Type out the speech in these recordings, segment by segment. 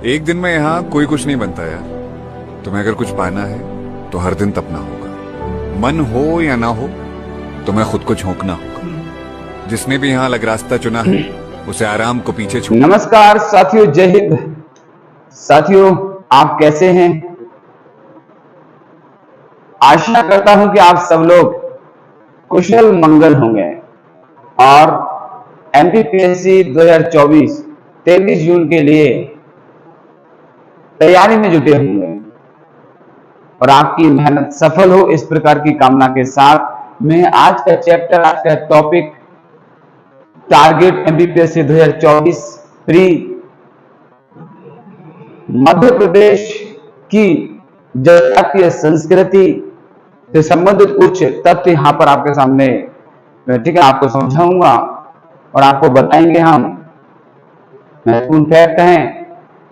एक दिन में यहाँ कोई कुछ नहीं बनता यार। तुम्हें अगर कुछ पाना है तो हर दिन तपना होगा। मन हो या ना हो, तुम्हें खुद को झोंकना होगा। जिसने भी यहाँ अलग रास्ता चुना है उसे आराम को पीछे छोड़। नमस्कार साथियों, जय हिंद। साथियों, आप कैसे हैं? आशा करता हूं कि आप सब लोग कुशल मंगल होंगे और एमपीपीएससी 2024 23 जून के लिए तैयारी में जुटे होंगे और आपकी मेहनत सफल हो, इस प्रकार की कामना के साथ मैं आज का चैप्टर, आज का topic target MPPSC 2024 pre Madhya Pradesh की जनजातीय संस्कृति से संबंधित कुछ तथ्य यहाँ पर आपके सामने, ठीक है, आपको समझाऊंगा और आपको बताएंगे हम महत्वपूर्ण फैक्ट हैं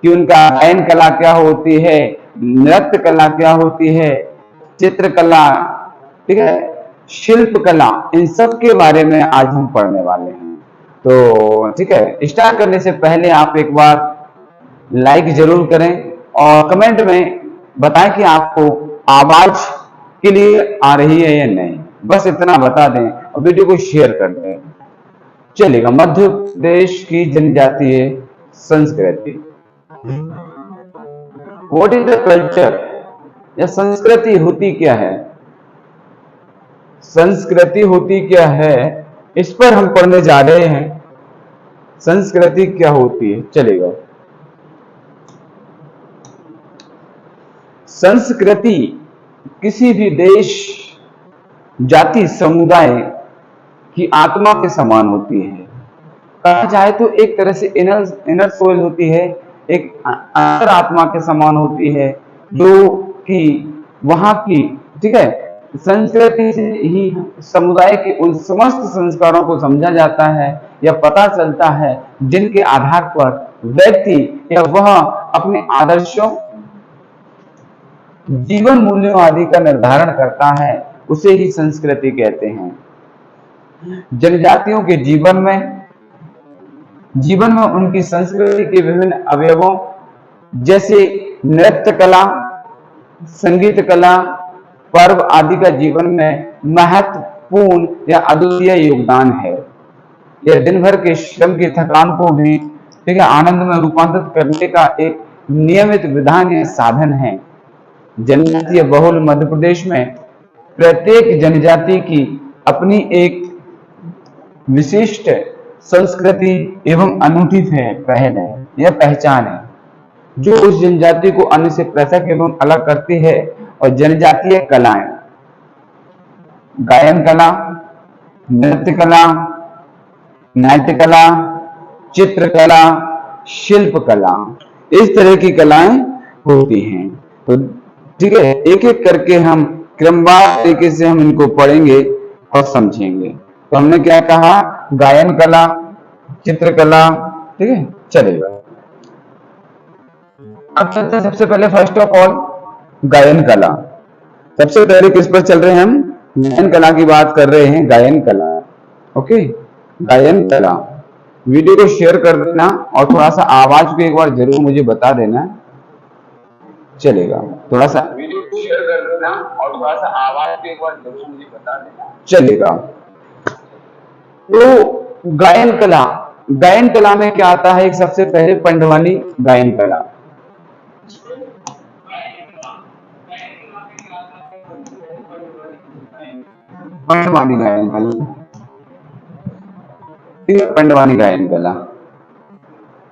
कि उनका गायन कला क्या होती है, नृत्य कला क्या होती है, चित्रकला, ठीक है, शिल्प कला, इन सब के बारे में आज हम पढ़ने वाले हैं। तो ठीक है, स्टार्ट करने से पहले आप एक बार लाइक जरूर करें और कमेंट में बताएं कि आपको आवाज क्लियर आ रही है या नहीं। बस इतना बता दें और वीडियो को शेयर कर दें, चलेगा। मध्य प्रदेश की जनजातीय संस्कृति, व्हाट इज द कल्चर, या संस्कृति होती क्या है, संस्कृति होती क्या है, इस पर हम पढ़ने जा रहे हैं। संस्कृति क्या होती है, चलेगा। संस्कृति किसी भी देश, जाति, समुदाय की आत्मा के समान होती है। कहा जाए तो एक तरह से इनर सोल होती है, एक अंतर आत्मा के समान होती है, जो कि वहां की, ठीक है, संस्कृति से ही समुदाय के उन समस्त संस्कारों को समझा जाता है या पता चलता है जिनके आधार पर व्यक्ति या वह अपने आदर्शों, जीवन मूल्यों आदि का निर्धारण करता है, उसे ही संस्कृति कहते हैं। जनजातियों के जीवन में उनकी संस्कृति के विभिन्न अवयवों जैसे नृत्य कला, संगीत कला, पर्व आदि का जीवन में महत्वपूर्ण या अद्वितीय योगदान है। यह दिन भर के श्रम की थकान को भी, ठीक है, आनंद में रूपांतरित करने का एक नियमित विधान या साधन है। जनजातीय बहुल मध्य प्रदेश में प्रत्येक जनजाति की अपनी एक विशिष्ट संस्कृति एवं अनूठी पहल है या पहचान है, जो उस जनजाति को अन्य से पृथक एवं अलग करती है। और जनजातीय कलाएं, गायन कला, नृत्य कला, नाट्य कला, चित्रकला, शिल्प कला, इस तरह की कलाएं होती हैं। तो ठीक है, एक एक करके हम क्रमवार तरीके से हम इनको पढ़ेंगे और समझेंगे। तो हमने क्या कहा, गायन कला, चित्रकला, ठीक है, चलेगा। अब चलते हैं सबसे पहले, फर्स्ट ऑफ ऑल गायन कला। सबसे पहले किस पर चल रहे हैं हम? गायन कला की बात कर रहे हैं, गायन कला। ओके, गायन कला। वीडियो को शेयर कर देना और थोड़ा सा आवाज को एक बार जरूर मुझे बता देना, चलेगा। थोड़ा सा वीडियो को शेयर कर देना और थोड़ा सा आवाज को एक बार जरूर मुझे बता देना, चलेगा। तो गायन कला, गायन कला में क्या आता है? एक सबसे पहले पंडवानी गायन कला। पंडवानी गायन कला, पंडवानी गायन कला,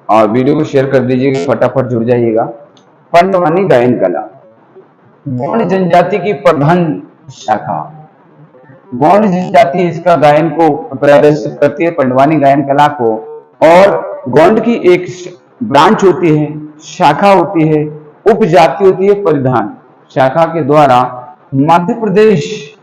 और वीडियो को शेयर कर दीजिएगा, फटाफट जुड़ जाइएगा। पंडवानी गायन कला गौंड जनजाति की प्रधान शाखा, गौंड जनजाति इसका गायन को प्रदर्शित करती है, पंडवानी गायन कला को। और गौंड की एक ब्रांच होती है, शाखा होती है, उपजाति होती है परिधान। शाखा के द्वारा मध्य प्रदेश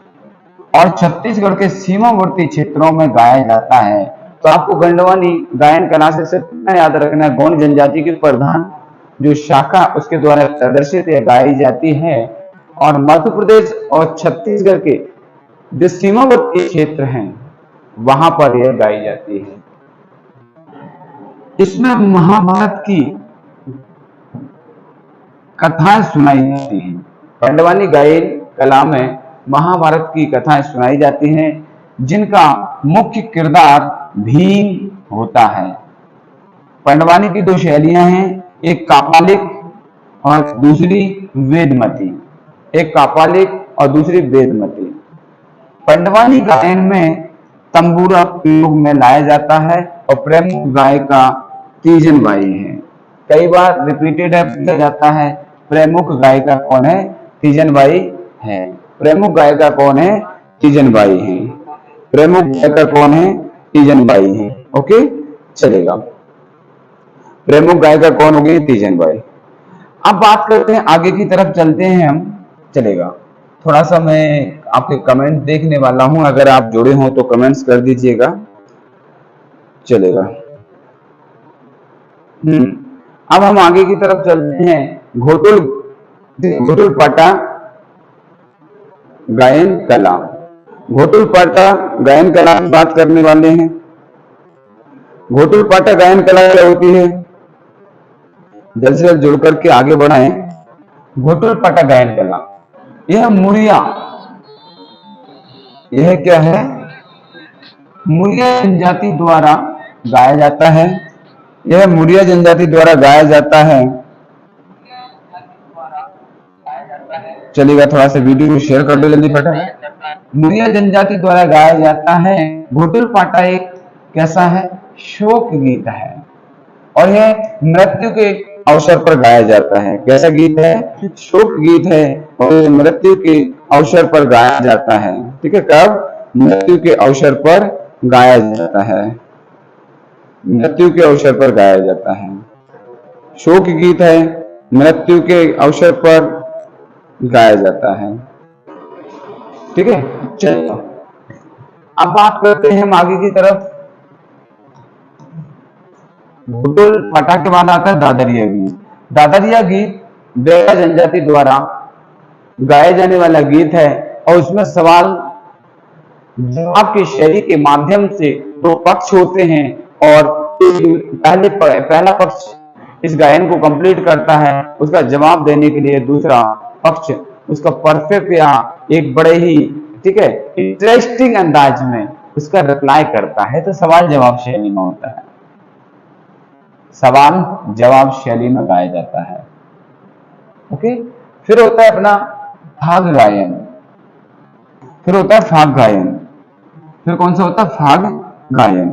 और छत्तीसगढ़ के सीमावर्ती क्षेत्रों में गाया जाता है। तो आपको गंडवानी गायन कला से सिर्फ याद रखना है, गौंड जनजाति की प्रधान जो शाखा उसके द्वारा प्रदर्शित या गाई जाती है, और मध्य प्रदेश और छत्तीसगढ़ के जो सीमावर्ती क्षेत्र हैं वहां पर यह गाई जाती है। इसमें महाभारत की कथाएं सुनाई जाती हैं। पंडवानी गायन कला में महाभारत की कथाएं सुनाई जाती हैं, जिनका मुख्य किरदार भीम होता है। पंडवानी की दो शैलियां हैं, एक कापालिक और दूसरी वेदमती। एक कापालिक और दूसरी वेदमती। पंडवानी गायन में तंबूरा प्रयोग में लाया जाता है और प्रमुख गायिका तीजन बाई है। कई बार रिपीटेड है, पूछा जाता है प्रमुख गायिका कौन है? तीजन बाई है। प्रमुख गायिका कौन है? तीजन बाई है। प्रमुख गायिका कौन है? तीजन बाई है। ओके, चलेगा। प्रमुख गायिका कौन होगी? तीजन बाई। अब बात करते हैं, आगे की तरफ चलते हैं हम। चलेगा, थोड़ा सा मैं आपके कमेंट देखने वाला हूं, अगर आप जुड़े हो तो कमेंट्स कर दीजिएगा। चलेगा। अब हम आगे की तरफ चलते हैं। घोटुल पाटा गायन कला। घोटुल पाटा गायन कला की बात करने वाले हैं। घोटुल पाटा गायन कला क्या होती है? जल्द से जल्द जुड़ करके आगे बढ़ाएं। घोटुल पाटा गायन कला, यह मुरिया, यह क्या है? मुरिया जनजाति द्वारा गाया जाता है। यह मुरिया जनजाति द्वारा गाया जाता है। चलिएगा, थोड़ा सा वीडियो को शेयर कर दो जल्दी फटाफट। मुरिया जनजाति द्वारा गाया जाता है। घोटुल पाटा एक कैसा है? शोक गीत है और यह मृत्यु के अवसर पर गाया जाता है। कैसा गीत है? शोक गीत है और मृत्यु के अवसर पर गाया जाता है। ठीक है, कब? मृत्यु के अवसर पर गाया जाता है। मृत्यु के अवसर पर गाया जाता है। शोक गीत है, मृत्यु के अवसर पर गाया जाता है। ठीक है, चलो अब बात करते हैं हम आगे की तरफ। घोटुल पाटा के बाद आता है दादरिया गीत। दादरिया गीत बेड़ा जनजाति द्वारा गाया जाने वाला गीत है और उसमें सवाल जवाब की शैली के माध्यम से दो पक्ष होते हैं और पहला पक्ष इस गायन को कंप्लीट करता है। उसका जवाब देने के लिए दूसरा पक्ष उसका परफेक्ट या एक बड़े ही, ठीक है, इंटरेस्टिंग अंदाज में उसका रिप्लाई करता है। तो सवाल जवाब शैली में होता है। सवाल जवाब शैली में गाया जाता है। ओके, फिर होता है अपना फाग गायन। फिर होता है फाग गायन। फिर कौन सा होता है? फाग गायन।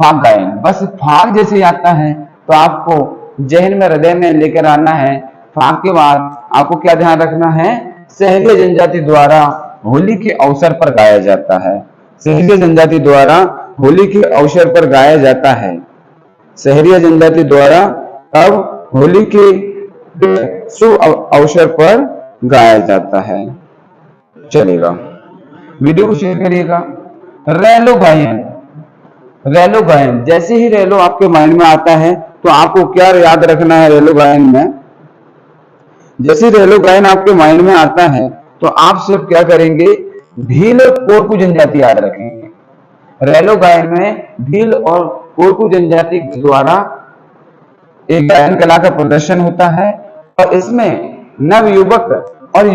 फाग गायन बस फाग जैसे आता है तो आपको जहन में, हृदय में लेकर आना है। फाग के बाद आपको क्या ध्यान रखना है? सहरिया जनजाति द्वारा होली के अवसर पर गाया जाता है। सहरिया जनजाति द्वारा होली के अवसर पर गाया जाता है। सहरिया जनजाति द्वारा अब होली के शुभ अवसर पर गाया जाता है। चलेगा, वीडियो को शेयर करिएगा। रैलो गायन। रैलो गायन, जैसे ही रैलो आपके माइंड में आता है तो आपको क्या याद रखना है? रैलो गायन में जैसे रैलो गायन आपके माइंड में आता है तो आप सिर्फ क्या करेंगे? भील और कोरकू जनजाति याद रखेंगे। रैलो गायन में भील और कोरकू जनजाति द्वारा एक गायन कला का प्रदर्शन होता है और इसमें नवयुवक और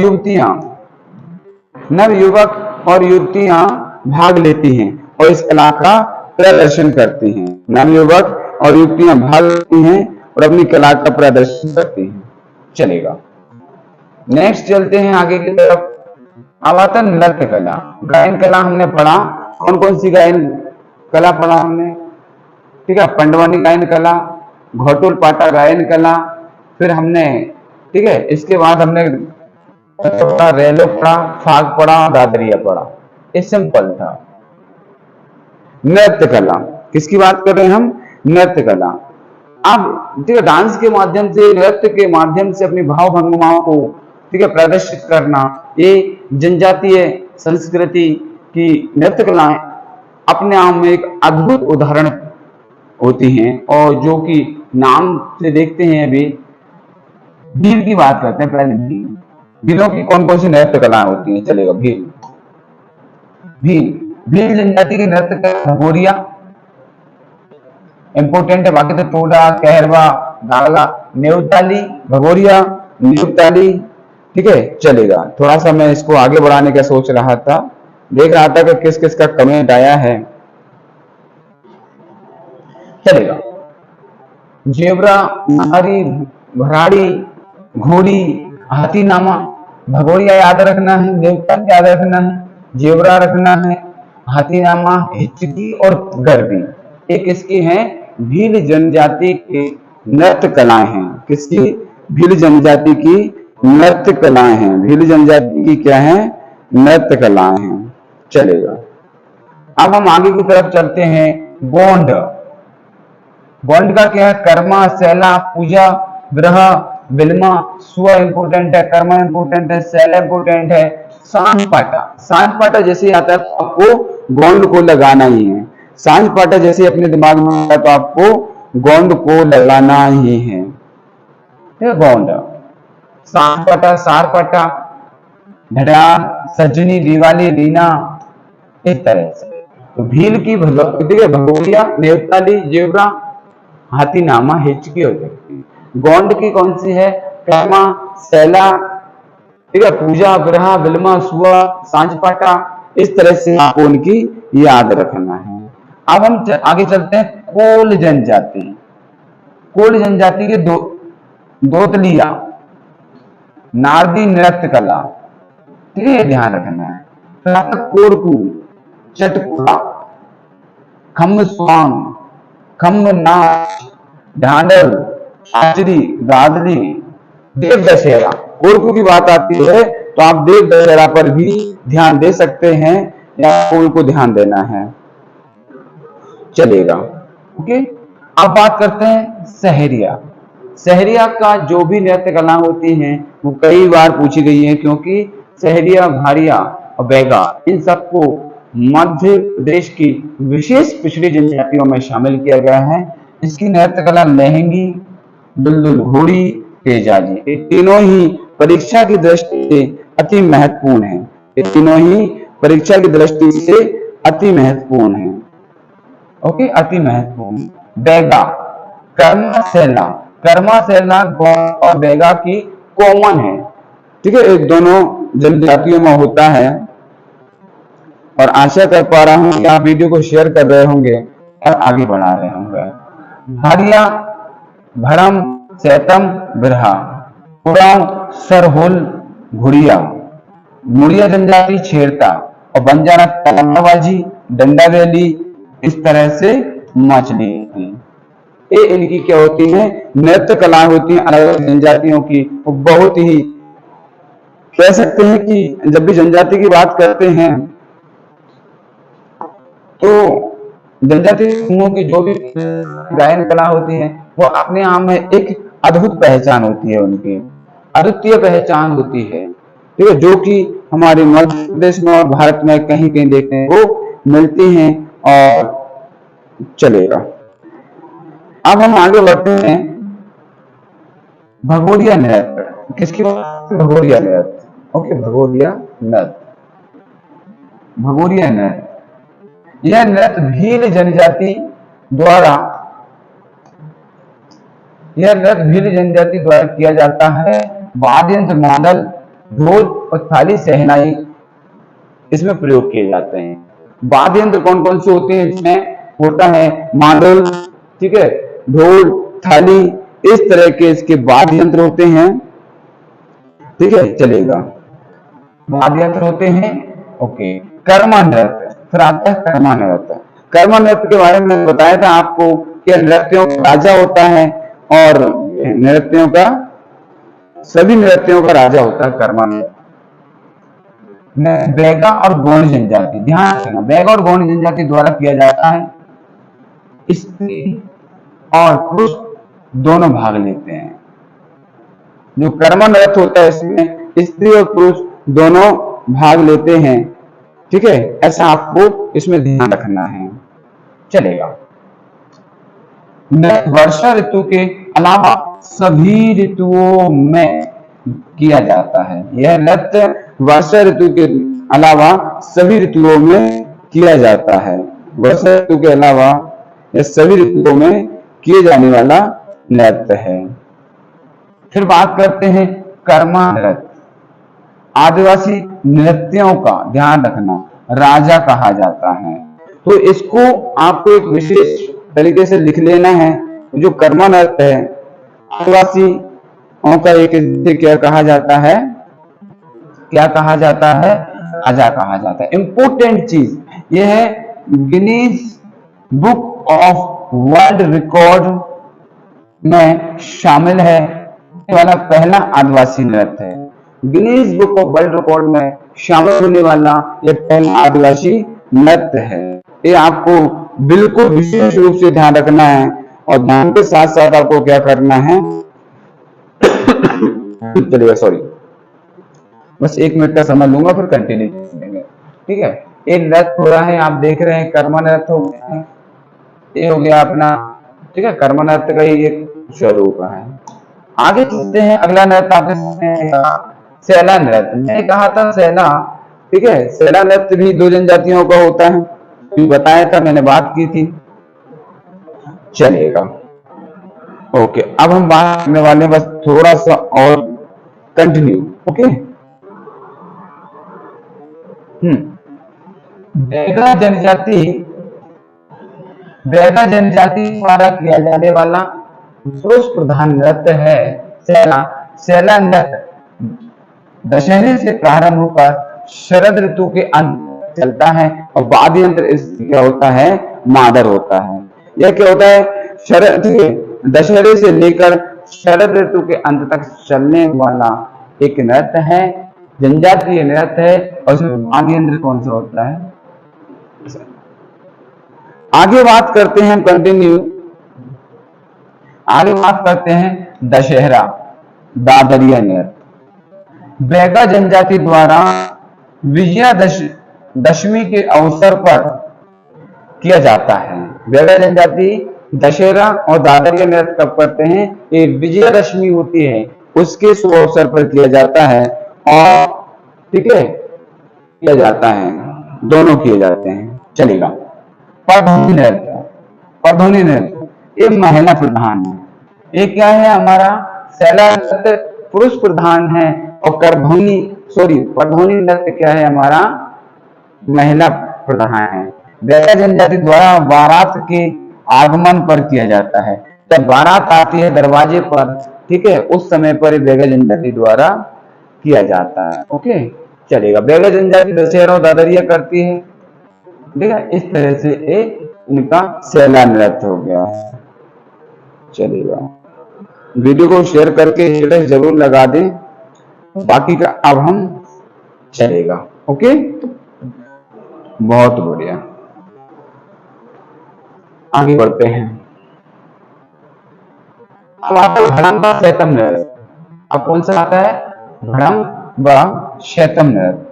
युवतियां भाग लेती हैं और इस कला का प्रदर्शन करती हैं। नवयुवक और युवतियां भाग लेती हैं और अपनी कला का प्रदर्शन करती हैं। चलेगा, नेक्स्ट चलते हैं आगे की तरफ। अब आता है नृत्य कला। गायन कला हमने पढ़ा, कौन कौन सी गायन कला पढ़ा हमने? ठीक है, पंडवानी गायन कला, घोटुल पाटा गायन कला, फिर हमने, ठीक है, इसके बाद हमने रैलो पढ़ा, फाग पढ़ा, दादरिया पढ़ा। ये सिंपल था। नृत्य कला, किसकी बात कर रहे हैं हम? नृत्य कला। अब ठीक है, डांस के माध्यम से, नृत्य के माध्यम से अपनी भाव भंगिमाओं को, ठीक है, प्रदर्शित करना, ये जनजातीय संस्कृति की नृत्य कलाएं अपने आप में एक अद्भुत उदाहरण होती हैं और जो कि नाम से देखते हैं। अभी भील की बात करते हैं। पहले भीलों की कौन कौन सी नृत्य कलाएं होती हैं? चलेगा, भील जनजाति की नृत्य कला भगोरिया इंपोर्टेंट है। बाकी तो टोडा, कहरवा, गाला, नेवताली, भगोरिया, नेवताली। ठीक है, चलेगा। थोड़ा सा मैं इसको आगे बढ़ाने का सोच रहा था, देख रहा था कि किस किस का कमेंट आया है। चलेगा। जेबरा, नारी, भराड़ी, घोड़ी, हाथीनामा, भगोरिया याद रखना है, नेवताल याद रखना है, जेबरा रखना है, हाथीनामा, हिचकी और गरबी। एक इसकी है भील जनजाति के नृत्य कलाएं हैं। किसकी? भील जनजाति की नृत्य कलाएं हैं। भील जनजाति की क्या है? नृत्य कलाएं हैं। चलेगा। अब हम आगे की तरफ चलते हैं। गोंड। गोंड का क्या है? कर्मा, शैला, पूजा, ग्रह, बिल्मा, स्व इंपोर्टेंट है, कर्मा इंपोर्टेंट है, शैला इंपोर्टेंट है, सांझ पाटा। सांझ पाटा जैसे आता है तो आपको गोंड को लगाना ही है। सांझ पाटा जैसे अपने दिमाग में आता है तो आपको गोंड को लगाना ही है। गोंड, सांझ पाटा, सार पाटा, ढडार, सजनी, दिवाली, रीना, इस तरह से। तो भील की भगोरिया, नेवताली, जेबरा, हाथीनामा, हिचकी हो सकती है। गोंड की कौन सी है? कर्मा, शैला, ठीक है, पूजा, ग्रह, बिल्मा, सुआ, सांझपाटा। इस तरह से आपको उनकी याद रखना है। अब हम आगे चलते हैं। कोल जनजाति। कोल जनजाति के दोतलिया, नारदी नृत्य कला, ठीक है, ध्यान रखना है। कोरकू, चटकुला, खम्ब स्वांग, खम्ब नाच, ढांडल, आचरी, गादली, देव दशहरा। कोरकू की बात आती है तो आप देव दशहरा पर भी ध्यान दे सकते हैं या कोल को ध्यान देना है। चलेगा। ओके। अब बात करते हैं सहरिया। सहरिया का जो भी नृत्य कला होती हैं वो कई बार पूछी गई है, क्योंकि सहरिया, भारिया और बैगा इन सबको मध्य प्रदेश की विशेष पिछड़ी जनजातियों में शामिल किया गया है। इसकी नृत्य कला लहंगी, दुलदुल घोड़ी, तेजाजी, ये तीनों ही परीक्षा की दृष्टि से अति महत्वपूर्ण है। ये तीनों ही परीक्षा की दृष्टि से अति महत्वपूर्ण है। ओके, अति महत्वपूर्ण। बैगा, कर्मा शैला। कर्मा शैला गौड़ और बैगा की कॉमन है, ठीक है, एक दोनों जनजातियों में होता है। और आशा कर पा रहा हूं कि आप वीडियो को शेयर कर रहे होंगे और आगे बढ़ा रहे होंगे। भारिया, भरम, सैतम, बिरहा, कुराव, सरहोल, घुड़िया, मुड़िया जनजाति छेड़ता और बंजारा तलवाबाजी, डंडा वैली, इस तरह से मछली। ये इनकी क्या होती है? नृत्य कला होती है अलग अलग जनजातियों की। बहुत ही कह सकते हैं कि जब भी जनजाति की बात करते हैं तो जनजाति समूह की जो भी गायन कला होती है वो अपने आप में एक अद्भुत पहचान होती है, उनकी अद्वितीय पहचान होती है, ठीक है, जो कि हमारे मध्य प्रदेश में और भारत में कहीं कहीं देखने को मिलती हैं। और चलेगा। अब हम आगे बढ़ते हैं। भगोरिया नृत्य। किसकी बात? भगोरिया नृत्य। ओके, भगोरिया नृत्य। भगोरिया नृत्य, यह नृत्य भील जनजाति द्वारा किया जाता है। वाद्य यंत्र, मादल, ढोल और थाली, शहनाई इसमें प्रयोग किए जाते हैं। वाद्य यंत्र कौन कौन से होते हैं? इसमें होता है मादल, ठीक है, ढोल, थाली, इस तरह के इसके वाद्य यंत्र होते हैं, ठीक है, चलेगा, वाद्य यंत्र होते हैं। ओके। कर्मा नृत्य, फिर आता है कर्मा नृत्य। कर्मा नृत्य के बारे में बताया था आपको कि नृत्यों का राजा होता है और नृत्यों का सभी नृत्यों का राजा होता है कर्मा नृत्य। बैगा और गौंड जनजाति, ध्यान रखना, बैगा और गौंड जनजाति द्वारा किया जाता है। स्त्री और पुरुष दोनों भाग लेते हैं। जो कर्मा नृत्य होता है इसमें स्त्री और पुरुष दोनों भाग लेते हैं, ठीक है, ऐसा आपको इसमें ध्यान रखना है। चलेगा। वर्षा ऋतु के अलावा सभी ऋतुओं में किया जाता है। यह नृत्य वर्षा ऋतु के अलावा सभी ऋतुओं में किया जाता है। वर्षा ऋतु के अलावा यह सभी ऋतुओं में किए जाने वाला नृत्य है। फिर बात करते हैं कर्मा नृत्य। आदिवासी नृत्यों का ध्यान रखना राजा कहा जाता है, तो इसको आपको एक विशेष तरीके से लिख लेना है। जो कर्मा नृत्य है आदिवासियों का एक क्या कहा जाता है, क्या कहा जाता है, राजा कहा जाता है। इंपॉर्टेंट चीज यह है Guinness book of world record में शामिल है वाला पहला आदिवासी नृत्य है। Guinness book of world record में शामिल होने वाला यह पहला आदिवासी नृत्य है। ये आपको बिल्कुल विशेष रूप से ध्यान रखना है, और ध्यान के साथ साथ आपको क्या करना है चलिएगा, सॉरी, बस 1 मिनट का समय लूंगा, फिर कंटिन्यू करेंगे। ठीक है, एक नृत्य हो रहा है, आप देख रहे हैं कर्मा नृत्य हो गया है, ये हो गया अपना। ठीक है, कर्मा नृत्य का ही एक स्वरूप है। आगे चलते हैं, अगला नृत्य आपके सामने सैला नृत्य। मैंने कहा था सैला, ठीक है, सैला नृत्य भी 2 जनजातियों का होता है, बताया था, मैंने बात की थी। चलेगा, ओके। अब हम बात करने वाले हैं बस थोड़ा सा और कंटिन्यू। ओके, बैगा जनजाति द्वारा किया जाने वाला पुरुष प्रधान नृत्य है सैला। सैला नृत्य दशहरे से प्रारंभ होकर शरद ऋतु के अंत चलता है, और वाद्य यंत्र क्या होता है, मादर होता है। यह क्या होता है, दशहरे से लेकर शरद ऋतु के अंत तक चलने वाला एक नृत्य है, जनजातीय नृत्य है, और उसमें वाद्य यंत्र कौन सा होता है। आगे बात करते हैं, कंटिन्यू आगे बात करते हैं दशहरा दादरिया नृत्य। बैगा जनजाति द्वारा विजयादशमी के अवसर पर किया जाता है। बैगा जनजाति दशहरा और दादरिया नृत्य कब करते हैं, ये विजयादशमी होती है उसके शुभ अवसर पर किया जाता है, और ठीक है किया जाता है, दोनों किए जाते हैं। चलेगा, परधोनी नृत्य। परधोनी नृत्य ये महिला प्रधान है। ये क्या है, हमारा सैला नृत्य पुरुष प्रधान है, और परधोनी नृत्य क्या है, हमारा महिला प्रधान है। बैगा जनजाति द्वारा बारात के आगमन पर किया जाता है। जब बारात आती है दरवाजे पर, ठीक है, उस समय पर बैगा जनजाति द्वारा किया जाता है। ओके, चलेगा। बैगा जनजाति दशहरा और दादरिया करती है। ठीक है, इस तरह से इनका सैला नृत्य हो गया। चलेगा, वीडियो को शेयर करके स्टेटस जरूर लगा दें, बाकी का अब हम चलेगा। ओके, बहुत बढ़िया, आगे बढ़ते हैं। अब आता है भड़म्बा शैतम नृत्य। अब कौन सा आता है, भड़म्बा शैतम नृत्य।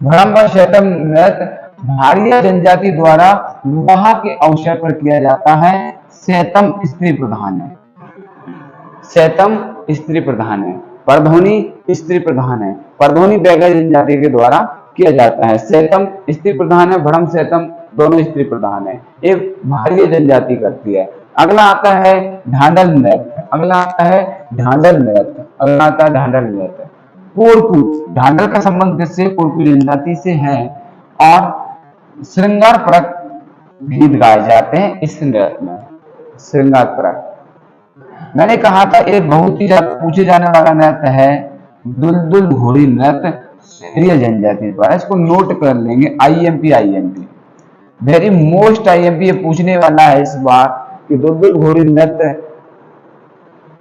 भड़म्बा शैतम नृत्य भारिया जनजाति द्वारा विवाह के अवसर पर किया जाता है। शैतम स्त्री प्रधान है, शैतम स्त्री प्रधान है, परधोनी स्त्री प्रधान है। परधोनी बैगा जनजाति के द्वारा किया जाता है। शैतम स्त्री प्रधान है, भड़म शैतम दोनों स्त्री प्रधान है। एक भारिया जनजाति करती है। अगला आता है ढांडल नृत्य। अगला आता है ढांडल नृत्य। अगला आता है ढांडल नृत्य। कोरकू, ढांडल का संबंध किससे, कोरकू जनजाति से है, और श्रृंगार परक गीत गाए जाते हैं इस नृत्य में। श्रृंगार परक मैंने कहा था एक बहुत ही ज्यादा पूछे जाने वाला नृत्य है दुलदुल घोड़ी नृत्य सहरिया जनजाति द्वारा। इसको नोट कर लेंगे, आईएमपी वेरी मोस्ट आईएमपी पूछने वाला है इस बार कि दुलदुल घोड़ी नृत्य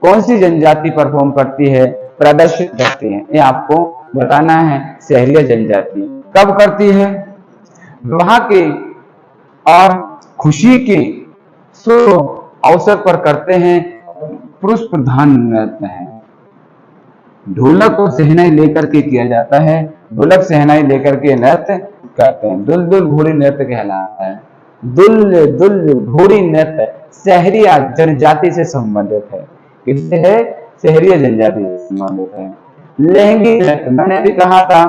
कौन सी जनजाति परफॉर्म करती है, प्रदर्शित करती है, ये आपको बताना है। सहरिया जनजाति कब करती है, विवाह के और खुशी के शुभ अवसर पर करते हैं। पुरुष प्रधान नृत्य है। ढोलक और शहनाई लेकर के किया जाता है। ढोलक शहनाई लेकर के नृत्य करते हैं। दुलदुल घोड़ी नृत्य कहलाता है। दुल घोड़ी नृत्य सहरिया जनजाति से संबंधित है। किससे है, सहरिया जनजाति से संबंधित है। लहंगी नृत्य मैंने भी कहा था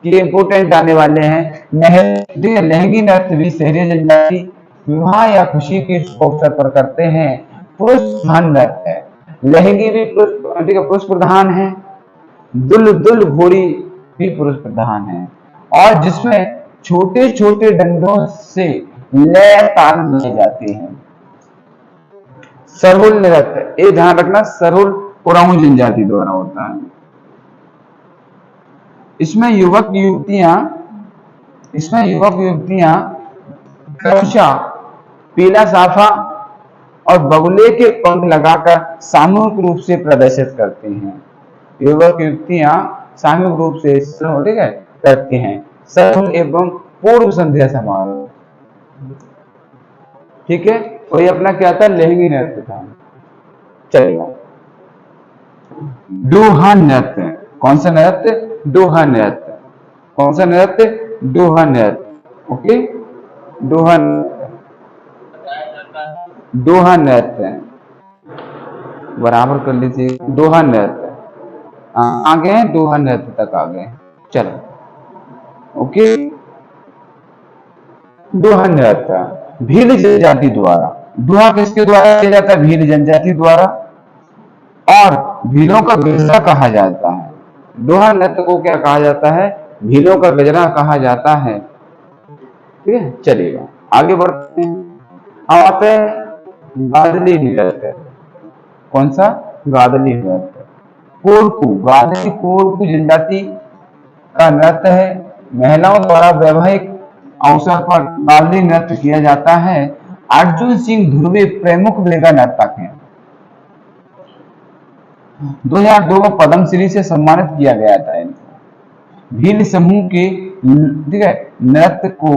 कि इंपोर्टेंट आने वाले हैं। लहंगी नृत्य भी सहरिया जनजाति विवाह या खुशी के अवसर पर करते हैं। पुरुष प्रधान नृत्य है। लहंगी भी पुरुष प्रधान है। दुल दुल घोड़ी भी पुरुष प्रधान है, और जिसमें छोटे छोटे डंडों से लय ताल बनाए जाते हैं। सरहुल नृत्य, ये ध्यान रखना, सरहुल उरांव जनजाति द्वारा होता है। इसमें युवक युवतियां क्रमशः पीला साफा और बगुले के पंख लगाकर सामूहिक रूप से प्रदर्शित करते हैं। युवक युवतियां सामूहिक रूप से ठीक है करते हैं सरहुल एवं पूर्व संध्या समारोह। ठीक है, और ये अपना क्या था, लहंगी नृत्य था। चलेगा। डोहा नृत्य, कौन सा नृत्य, डोहा नृत्य। कौन सा नृत्य, डोहा नृत्य। ओके, डोहा नृत्य बराबर कर लीजिए। डोहा नृत्य आगे हैं, डोहा नृत्य तक आ गए। चलो, ओके। डोहा नृत्य भील जनजाति द्वारा, डोहा किसके द्वारा किया जाता है, भील जनजाति द्वारा, और भीलों का गजरा कहा जाता है। डोहा नृत्य को क्या कहा जाता है, भीलों का गजरा कहा जाता है। ठीक है, चलिएगा आगे बढ़ते हैं। अब आते हैं गादली नृत्य। कौन सा, गादली नृत्य। कोरकू, गादली कोरकू जनजाति का नृत्य है। महिलाओं द्वारा वैवाहिक अवसर पर गादली नृत्य किया जाता है। अर्जुन सिंह ध्रुवे प्रमुख वेगा नर्तक हैं। 2002 में पद्मश्री से सम्मानित किया गया था इनको। भील समूह के ठीक है नृत्य को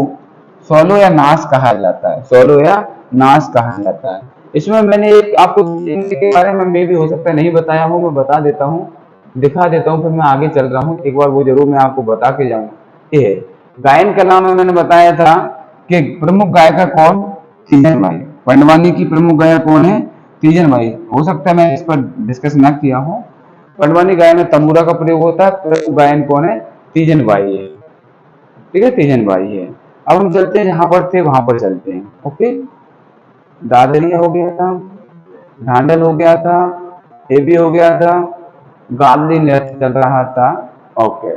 सोलो या नाच कहा जाता है। सोलो या नाच कहा जाता है। इसमें मैंने एक आपको इनके बारे में भी हो सकता है नहीं बताया हूँ, मैं बता देता हूँ, दिखा देता हूँ, फिर मैं आगे चल रहा हूँ। एक बार वो जरूर मैं आपको बता के जाऊंगा। ये गायन कला में मैंने बताया था कि प्रमुख गायक कौन, तीजन भाई। पंडवानी की प्रमुख गायक कौन है, तीजन भाई। हो सकता है मैं इस पर डिस्कस ना किया हूँ। पंडवानी गायन में तंबूरा का प्रयोग होता है। प्रमुख गायन कौन है, तीजन भाई है। ठीक है, तीजन भाई है। अब हम चलते हैं जहां पर थे वहां पर चलते हैं। ओके, दादरिया हो गया था, ढांडल हो गया था, ये भी हो गया था, गादली नृत्य चल रहा था। ओके,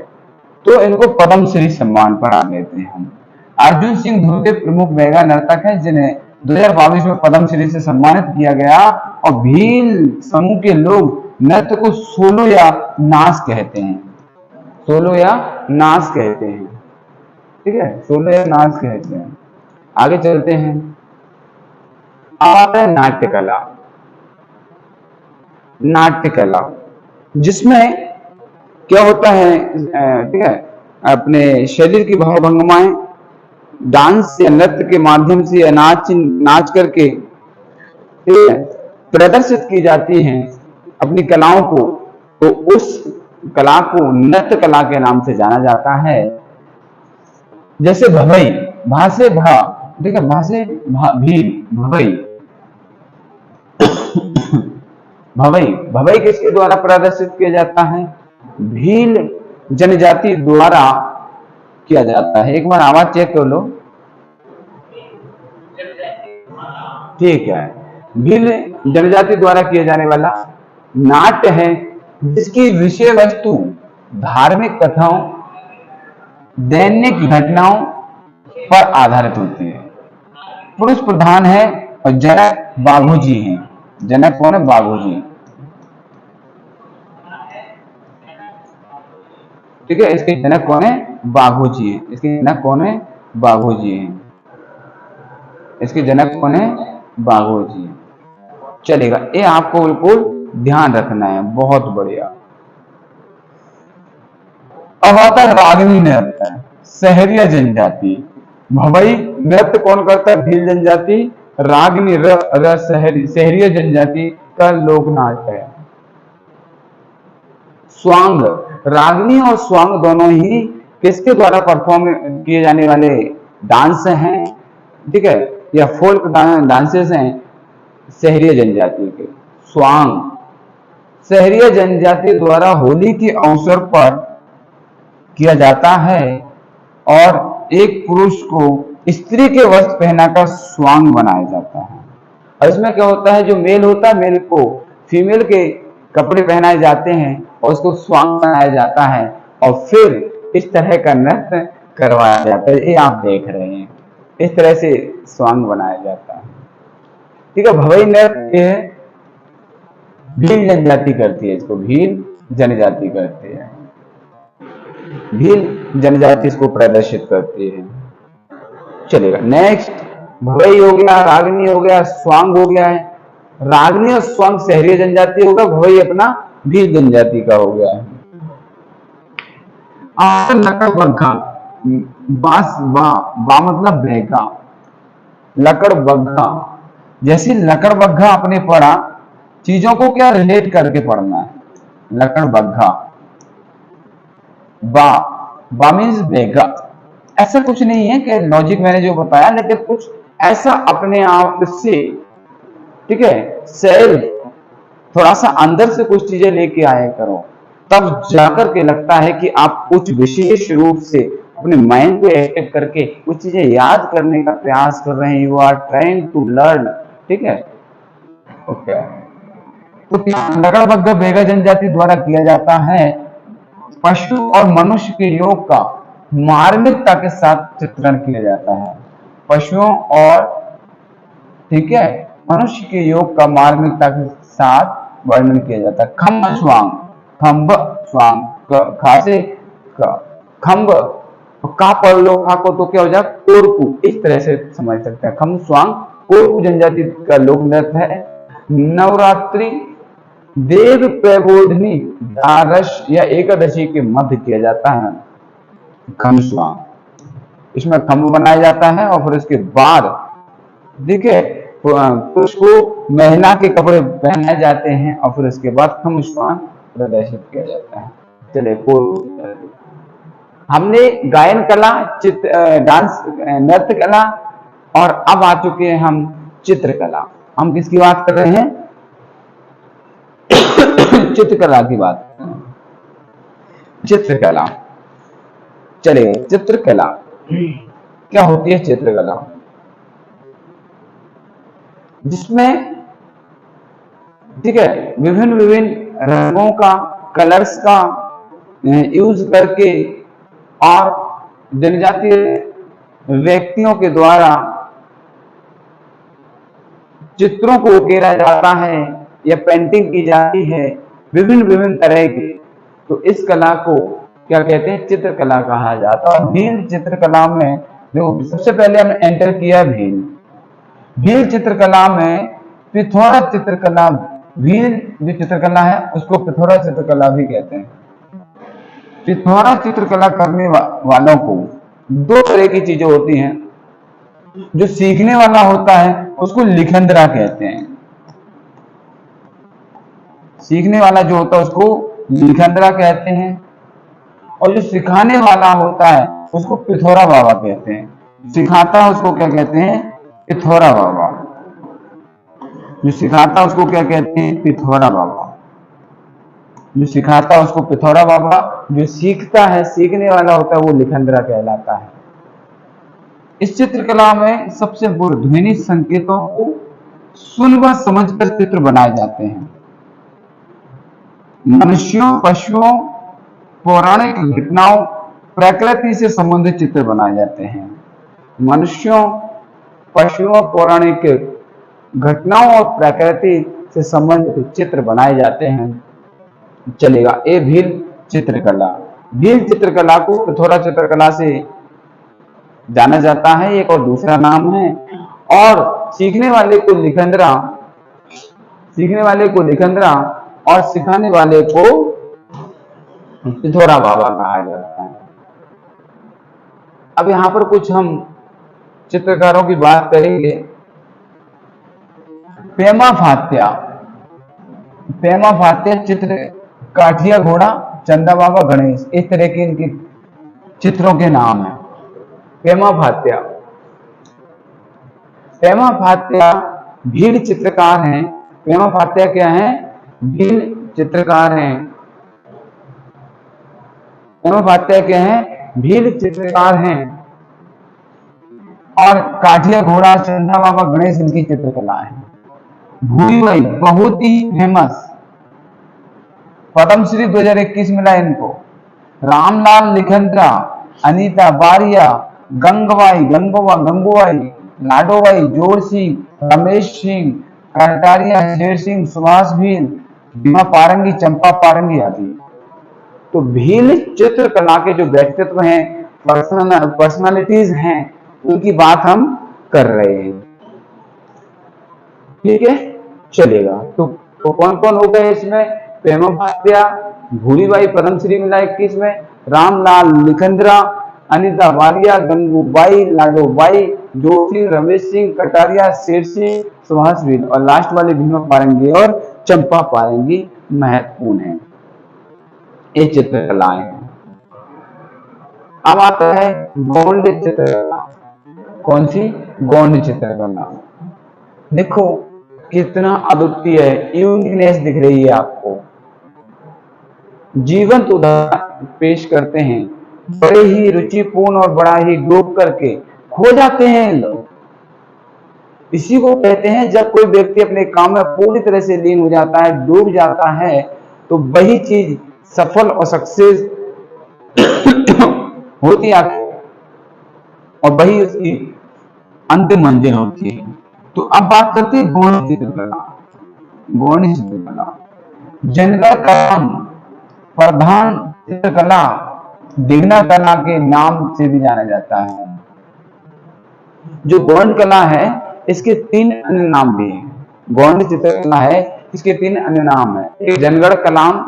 तो इनको पद्मश्री सम्मान पर आ लेते हैं हम। अर्जुन सिंह ध्रुवे प्रमुख वेगा नर्तक है जिन्हें 2022 में पद्मश्री से सम्मानित किया गया। और भील समूह के लोग नृत्य को सोलो या नाच कहते हैं। सोलो या नाच कहते हैं। ठीक है, सोलो या नाच कहते हैं। आगे चलते हैं। अब आता है नाट्य कला। नाट्य कला जिसमें क्या होता है, ठीक है, अपने शरीर की भावभंगिमाएं डांस या नृत्य के माध्यम से या नाच करके ठीक है प्रदर्शित की जाती हैं अपनी कलाओं को। तो उस कला को नृत्य कला के नाम से जाना जाता है। जैसे भवई, भा से भा, ठीक है, भा से भील, भवई। भवई, भवई किसके द्वारा प्रदर्शित किया जाता है, भील जनजाति द्वारा किया जाता है। एक बार आवाज चेक कर लो। ठीक है, भील जनजाति द्वारा किया जाने वाला नाट्य है जिसकी विषय वस्तु धार्मिक कथाओं, दैनिक घटनाओं पर आधारित होती है। पुरुष प्रधान है और जनक बाघोजी हैं। जनक कौन है, बाघोजी। ठीक है, इसके जनक कौन है, बाघोजी है। इसके जनक कौन है, बाघोजी है। इसके जनक कौन है, बाघोजी। चलेगा, ये आपको बिल्कुल ध्यान रखना है। बहुत बढ़िया। अब आता है रागिनी नृत्य, सहरिया जनजाति। भवई नृत्य कौन करता है, भील जनजाति। रागिनी सहरिया जनजाति का लोक नाच है। स्वांग, रागिनी और स्वांग दोनों ही किसके द्वारा परफॉर्म किए जाने वाले डांस हैं, ठीक है, या फोल्क डांसेस हैं सहरिया जनजाति के। स्वांग सहरिया जनजाति द्वारा होली के अवसर पर किया जाता है और एक पुरुष को स्त्री के वस्त्र पहनाकर स्वांग बनाया जाता है। और इसमें क्या होता है, जो मेल होता है मेल को फीमेल के कपड़े पहनाए जाते हैं और उसको स्वांग बनाया जाता है और फिर इस तरह का नृत्य करवाया जाता है। ये आप देख रहे हैं, इस तरह से स्वांग बनाया जाता है। ठीक है, भवई नृत्य भील जनजाति करती है, इसको भील जनजाति करती है, भील जनजाति इसको प्रदर्शित करती है। चलेगा, नेक्स्ट भवई हो गया, रागनी हो गया, स्वांग हो गया है। रागनी और स्वांग शहरी जनजाति होगा, भवई अपना भील जनजाति का हो गया है। और लकड़ बग्घा, बांस बा मतलब बैगा, लकड़ बग्घा। जैसे लकड़ बग्घा आपने पढ़ा, चीजों को क्या रिलेट करके पढ़ना है। लकड़ बग्घा, बा मीन्स बैगा। ऐसा कुछ नहीं है कि लॉजिक मैंने जो बताया, लेकिन कुछ ऐसा अपने आप से, ठीक है, सेल्फ थोड़ा सा अंदर से कुछ चीजें लेके आया करो, तब जाकर के लगता है कि आप कुछ विशेष रूप से अपने माइंड को एक्टिव करके कुछ चीजें याद करने का प्रयास कर रहे हैं। You are trying to learn, ठीक है, ओके। तो लकड़ बग्घा बैगा जनजाति द्वारा किया जाता है पशु और मनुष्य के योग का मार्मिकता के साथ चित्रण किया जाता है। पशुओं और, ठीक है, मनुष्य के योग का मार्मिकता के साथ वर्णन किया जाता है। खम्ब स्वांग, खम्ब स्वांग, खासे खम्ब, का पढ़ लो, खा को तो क्या हो जाए कोरकू, इस तरह से समझ सकते हैं। खम्ब स्वांग कोरकू जनजाति का लोक नृत्य है। नवरात्रि देव प्रबोधनी द्वादश या एकादशी के मध्य किया जाता है खम्ब स्वांग। इसमें खम्ब बनाया जाता है और फिर उसके बाद देखिए पुरुष को महिला के कपड़े पहनाए जाते हैं और फिर उसके बाद खम्ब स्वांग प्रदर्शित किया जाता है। चलिए, हमने गायन कला, डांस, नृत्य कला और अब आ चुके हैं हम चित्रकला। हम किसकी बात कर रहे हैं? चित्रकला की बात। चित्रकला, चलिए, चित्रकला क्या होती है? चित्रकला जिसमें, ठीक है, विभिन्न विभिन्न रंगों का, कलर्स का यूज करके और जनजातीय व्यक्तियों के द्वारा चित्रों को उकेरा जाता है या पेंटिंग की जाती है विभिन्न विभिन्न तरह की। तो इस कला को क्या कहते हैं? चित्रकला कहा जाता है। भील चित्रकला में जो सबसे पहले हमने एंटर किया, भील चित्रकला में पिथौरा चित्रकला, भील जो चित्रकला है उसको पिथौरा चित्रकला भी कहते हैं। पिथौरा चित्रकला करने वालों को दो तरह की चीजें होती हैं। जो सीखने वाला होता है उसको लिखंदरा कहते हैं। सीखने वाला जो होता है उसको लिखंदरा कहते हैं, और जो सिखाने वाला होता है उसको पिथौरा बाबा कहते हैं। सिखाता है उसको क्या कहते हैं? पिथौरा बाबा। जो सिखाता है उसको क्या कहते हैं? पिथौरा बाबा। जो सिखाता है उसको पिथौरा बाबा, जो सीखता है, सीखने वाला होता है, वो लिखंदरा कहलाता है। इस चित्रकला में सबसे ध्वनि संकेतों को सुन व समझकर चित्र बनाए जाते हैं। मनुष्यों, पशुओं, पौराणिक घटनाओं, प्रकृति से संबंधित चित्र बनाए जाते हैं। मनुष्यों, पशुओं, पौराणिक घटनाओं और प्रकृति से संबंधित चित्र बनाए जाते हैं। चलेगा, ये भील चित्रकला। भील चित्रकला को पिथौरा चित्रकला से जाना जाता है, एक और दूसरा नाम है। और सीखने वाले को लिखंदरा, सीखने वाले को लिखंदरा और सिखाने वाले को पिथौरा बाबा कहा जाता है। अब यहां पर कुछ हम चित्रकारों की बात करेंगे। पेमा फात्या, पेमा फात्या चित्र, काठिया घोड़ा, चंदा बाबा, गणेश, इस तरह के इनके चित्रों के नाम है। पेमा फात्या, पेमा फात्या भील चित्रकार हैं। पेमा फात्या क्या है? भील चित्रकार हैं। पेमा फात्या क्या है? भील चित्रकार हैं। और काठिया घोड़ा, चंदा बाबा, गणेश इनकी चित्रकला है। भूरीबाई बहुत ही फेमस, पद्मश्री 2021 मिला इनको। रामलाल लिखंद्रा, अनीता बारिया, गंगूबाई, लाडोबाई, जोर सिंह, रमेश सिंह, कटारिया, शेर सिंह, सुभाष भील, भीमा पारंगी, चंपा पारंगी आदि। तो भील चित्रकला के जो व्यक्तित्व हैं, पर्सनालिटीज हैं, उनकी बात हम कर रहे हैं। ठीक है, चलेगा। तो कौन कौन हो गए इसमें? प्रेमा भाटिया, भूरीबाई पद्मश्री मिला 21 में, रामलाल लिखंद्रा, अनीता बारिया, गंगूबाई, लाडोबाई, जोशी, रमेश सिंह, कटारिया, शेर सिंह, सुभाष भील, और लास्ट वाले भीमा पारंगी और चंपा पारंगी महत्वपूर्ण है। ये चित्रकलाएं हैं। अब आता है गौंड चित्रकला। कौन सी? गौंड चित्रकला। देखो कितना अद्वितीय है, यूनिकनेस दिख रही है आपको। जीवंत उदाहरण पेश करते हैं, बड़े ही रुचिपूर्ण और बड़ा ही डूब करके खो जाते हैं लोग। इसी को कहते हैं जब कोई व्यक्ति अपने काम में पूरी तरह से लीन हो जाता है, डूब जाता है, तो वही चीज सफल और सक्सेस होती है और वही उसकी अंतिम मंजिल होती है। तो अब बात करते हैं गौण चित्रकला। गौण चित्रकला जनगण कलाम, प्रधान चित्रकला, दिग्ना कला के नाम से भी जाना जाता है। जो गौण कला है इसके 3 अन्य नाम भी हैं। गौण चित्रकला है, इसके 3 अन्य नाम है। एक जनगण कलाम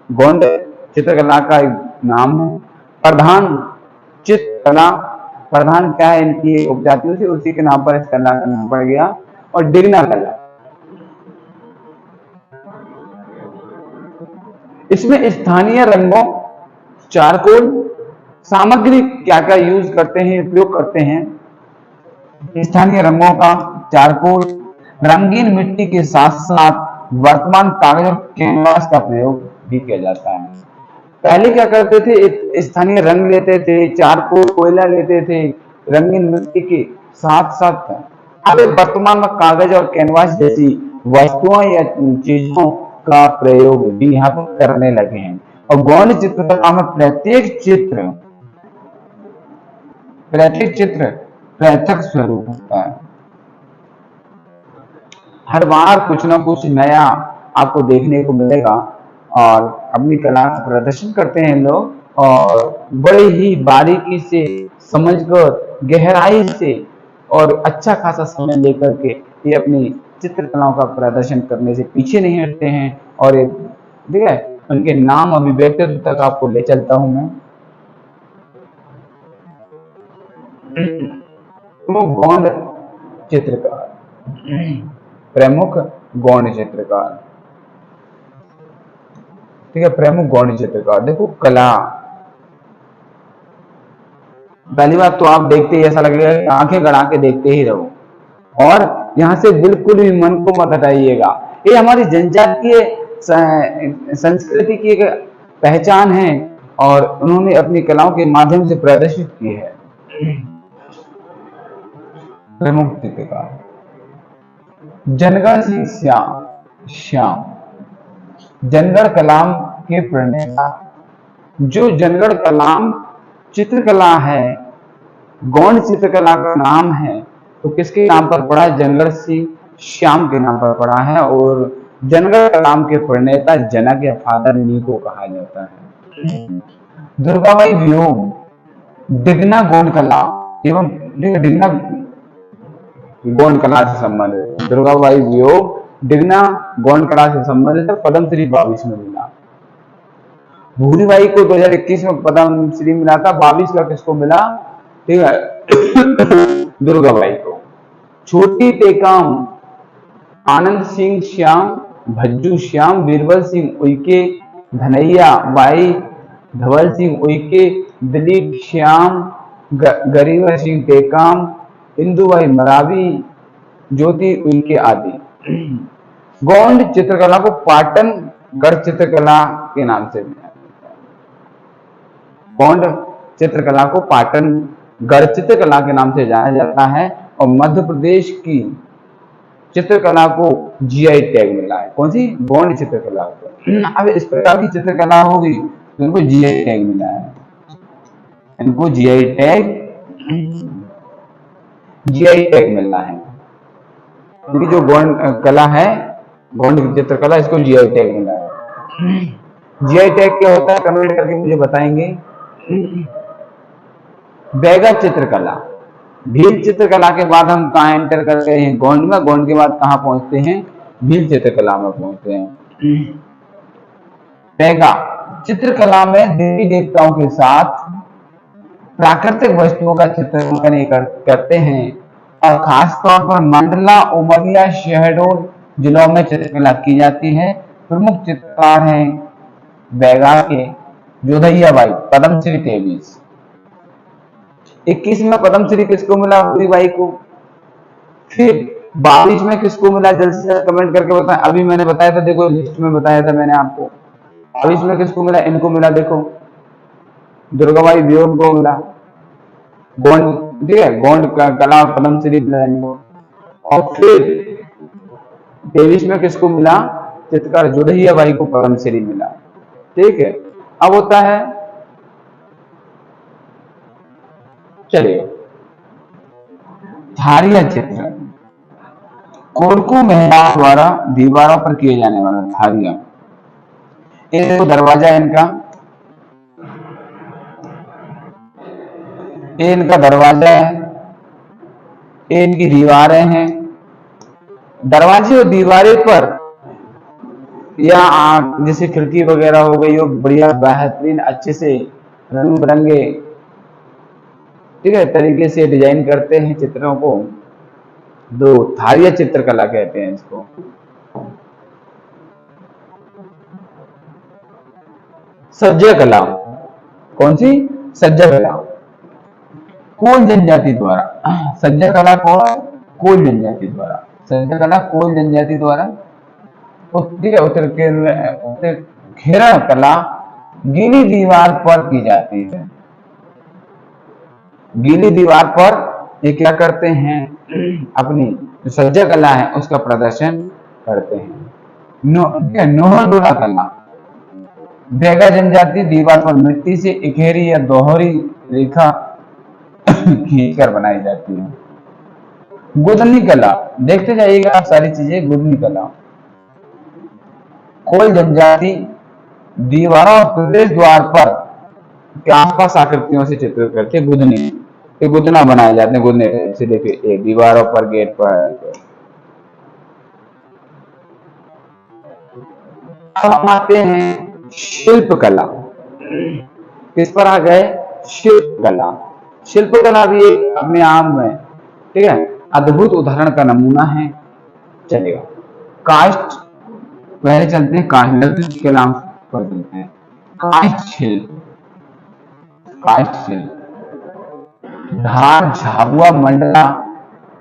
गौण चित्रकला का एक नाम है। प्रधान चित्रकला, प्रधान क्या है इनकी उपजातियों से, उसी के नाम पर इस कला का नाम पड़ गया। और दिग्ना कला, इसमें स्थानीय रंगों, चारकोल सामग्री क्या क्या यूज करते हैं, उपयोग करते हैं। स्थानीय रंगों का, चारकोल, रंगीन मिट्टी के साथ साथ वर्तमान कागज और कैनवास का प्रयोग भी किया जाता है। पहले क्या करते थे? स्थानीय रंग लेते थे, चारकोल, कोयला लेते थे, रंगीन मिट्टी के साथ साथ अब वर्तमान में कागज और कैनवास जैसी वस्तुओं या चीजों का प्रयोग भी यहाँ पर करने लगे हैं। और गौण चित्रकला में प्रत्येक चित्र पृथक स्वरूप होता है। हर बार कुछ ना कुछ नया आपको देखने को मिलेगा और अपनी कला का प्रदर्शन करते हैं लोग, और बड़े ही बारीकी से समझकर, गहराई से और अच्छा खासा समय लेकर के ये अपनी चित्रकलाओं का प्रदर्शन करने से पीछे नहीं हटते हैं। और ये ठीक है, उनके नाम अभिव्यक्तित्व तक आपको ले चलता हूं मैं। गौण चित्रकार, प्रमुख गौण चित्रकार, ठीक है, प्रमुख गौण चित्रकार। देखो कला, पहली बात तो आप देखते ही ऐसा लगेगा कि आंखें गड़ा के देखते ही रहो, और यहाँ से बिल्कुल भी मन को मत हटाइएगा। ये हमारी जनजातीय संस्कृति की एक पहचान है और उन्होंने अपनी कलाओं के माध्यम से प्रदर्शित की है। प्रमुख चित्रकार जनगण सिंह श्याम, जनगण कलाम के प्रणेता। जो जनगण कलाम चित्रकला है, गौण चित्रकला का नाम है, तो किसके नाम पर पड़ा है? जनगण सिंह श्याम के नाम पर पड़ा है। और जनगण कलाम के प्रणेता जनक या फादर इन्हीं को कहा जाता है। दुर्गाबाई वियोग, दिग्ना गौण कला एवं दिग्ना गौण कला से संबंधित, दुर्गाबाई वियोग दिग्ना गौण कला से संबंधित पद्मश्री 22 में मिला। भूरीबाई को 2021 में पद्मश्री मिला था। 22 का किसको मिला? ठीक है, दुर्गाबाई को। छोटी टेकाम आनंद सिंह श्याम, भज्जू श्याम, बीरबल सिंह उइके, धनैया बाई, धवल सिंह उइके, दिलीप श्याम, गरीवर सिंह टेकाम, इंदुबाई मरावी, ज्योति उइके आदि। गौंड चित्रकला को पाटन गढ़ चित्रकला के नाम से जाना जाता है। गौंड चित्रकला को पाटन गढ़ चित्रकला के नाम से जाना जाता है और मध्य प्रदेश की चित्रकला को जीआई टैग मिला है। कौन सी? गोंड चित्रकला को। अब इस प्रकार की चित्रकला होगी तो इनको जीआई टैग मिला है, इनको जीआई टैग मिला है। क्योंकि जो गोंड कला है, गोंड चित्रकला, इसको जीआई टैग मिला है। जीआई टैग क्या होता है कमेंट करके मुझे बताएंगे। बैगा चित्रकला, भील चित्रकला के बाद हम कहाँ एंटर करते हैं? गोंड में। गोंड के बाद कहाँ पहुंचते हैं? भील चित्रकला में पहुंचते हैं। बैगा चित्रकला में देवी देवताओं के साथ प्राकृतिक वस्तुओं का चित्रण करते हैं और खासतौर पर मंडला, उमरिया, शहडोल जिलों में चित्रकला की जाती है। प्रमुख चित्रकार हैं बैगा के जोधैया बाई, पद्मश्री 23। 21 में पद्मश्री किसको मिला? जोधैया बाई को। फिर 22 में किसको मिला? जल्द से कमेंट करके बताएं। अभी मैंने बताया था, देखो लिस्ट में बताया था मैंने आपको। 22 में किसको मिला? इनको मिला, देखो दुर्गाबाई ब्योम को मिला, गोंड, ठीक है, गोंड कला और पद्मश्री मिला इनको। और फिर 23 में किसको मिला? चित्रकार जोधैया बाई को पद्मश्री मिला। ठीक है, अब होता है, चलिए, थारिया चित्र, कोरकू महिला द्वारा दीवारों पर किए जाने वाला थारिया। ये दरवाजा है इनका, ये इनका दरवाजा है, ये इनकी दीवारें हैं। दरवाजे और दीवारें पर या जैसे खिड़की वगैरह हो गई, हो बढ़िया बेहतरीन अच्छे से रंग बिरंगे, ठीक है, तरीके से डिजाइन करते हैं चित्रों को। दो थारिया चित्रकला कहते हैं इसको। सज्जा कला, कौन सी? सज्जा कला, कोल जनजाति द्वारा। सज्जा कला को कोल जनजाति द्वारा, सज्जा कला कोल जनजाति द्वारा। ठीक है, उत्तर घेरा कला गीली दीवार पर की जाती है। गीली दीवार पर ये क्या करते हैं? अपनी जो सज्जा कला है उसका प्रदर्शन करते हैं। नोहर डोला कला, बैगा जनजाति दीवार पर मिट्टी से इकेरी या दोहरी रेखा खींचकर बनाई जाती है। गुदनी कला, देखते जाइएगा आप सारी चीजें। गुदनी कला, कोल जनजाति दीवारों और प्रवेश द्वार पर के आसपास आकृतियों से चित्र करके गुदनी, गुदना बनाए जाते हैं। गुदने से देखिए, दीवारों पर, गेट पर। अब हम आते हैं शिल्प कला। किस पर आ गए? शिल्प कला। शिल्प कला भी एक अपने आप में, ठीक है, अद्भुत उदाहरण का नमूना है। चलेगा, काष्ठ, पहले चलते हैं काष्ठ के नाम पर चलते हैं। काष्ठ शिल्प, काष्ठ शिल्प, धार, झाबुआ, मंडला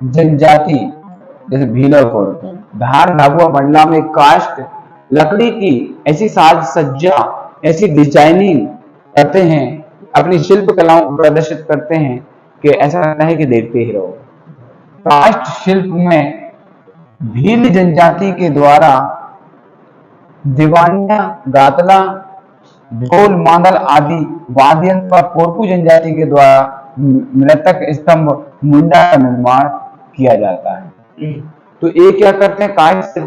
जनजाति जैसे भील और कोरकू, धार, झाबुआ, मंडला में काष्ठ लकड़ी की ऐसी साज सज्जा, ऐसी डिजाइनिंग करते हैं, अपनी शिल्प कलाओं को प्रदर्शित करते हैं कि ऐसा लगता है कि देखते ही रहो। काष्ठ शिल्प में भील जनजाति के द्वारा दीवानिया, गातला, ढोल, मांदल आदि वाद्य यंत्र पर कोरकू जनजाति के द्वारा मृतक स्तंभ, मुंडा का निर्माण किया जाता है। तो ये क्या करते हैं? काष्ठ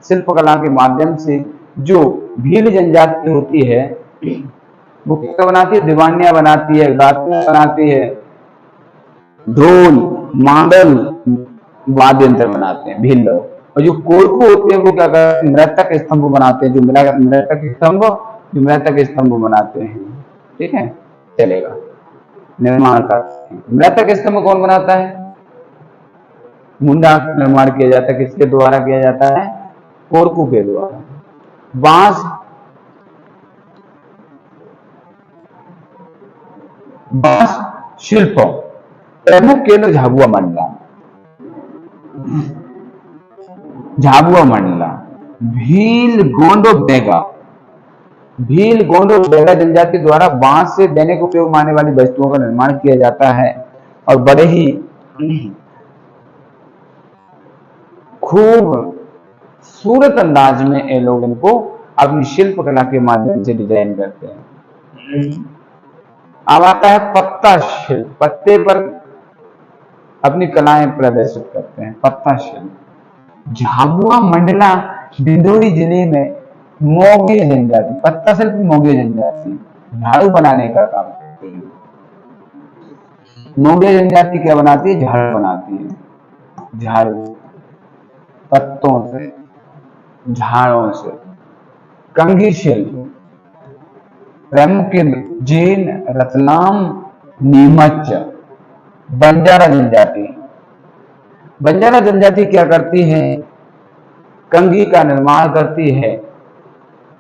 शिल्प कला के माध्यम से जो भील जनजाति होती है वो क्या बनाती है? दीवानिया बनाती है, गातला बनाती है, ढोल, मांदल वाद्य यंत्र बनाते हैं भील लोग। और जो कोरकू होते हैं वो क्या करते हैं? मृतक स्तंभ बनाते हैं, जो मृतक स्तंभ बनाते हैं। ठीक है, चलेगा, निर्माण करते हैं। मृतक स्तंभ कौन बनाता है? मुंडा का निर्माण किया जाता है। किसके द्वारा किया जाता है? कोरकू के द्वारा। बांस, बांस शिल्प प्रमुख केंद्र झाबुआ मंडला। झाबुआ मंडला, भील, गोंडो, बैगा, भील, गोंडो, बैगा जनजाति द्वारा बांस से दैनिक उपयोग में आने वाली वस्तुओं का निर्माण किया जाता है और बड़े ही खूब सूरत अंदाज में ये लोग इनको अपनी शिल्प कला के माध्यम से डिजाइन करते हैं। अब आता है पत्ता शिल्प, पत्ते पर अपनी कलाएं प्रदर्शित करते हैं। पत्ता शिल्प झाबुआ मंडला डिंडोरी जिले में मोगे जनजाति, पत्ता शिल्प मोगे जनजाति झाड़ू बनाने का काम करती है। मोगे जनजाति क्या बनाती है? झाड़ू बनाती है, झाड़ू पत्तों से, झाड़ों से। कंघी शिल्प प्रमुख जैन, रतलाम, नीमच। बंजारा जनजाति, बंजारा जनजाति क्या करती है? कंघी का निर्माण करती है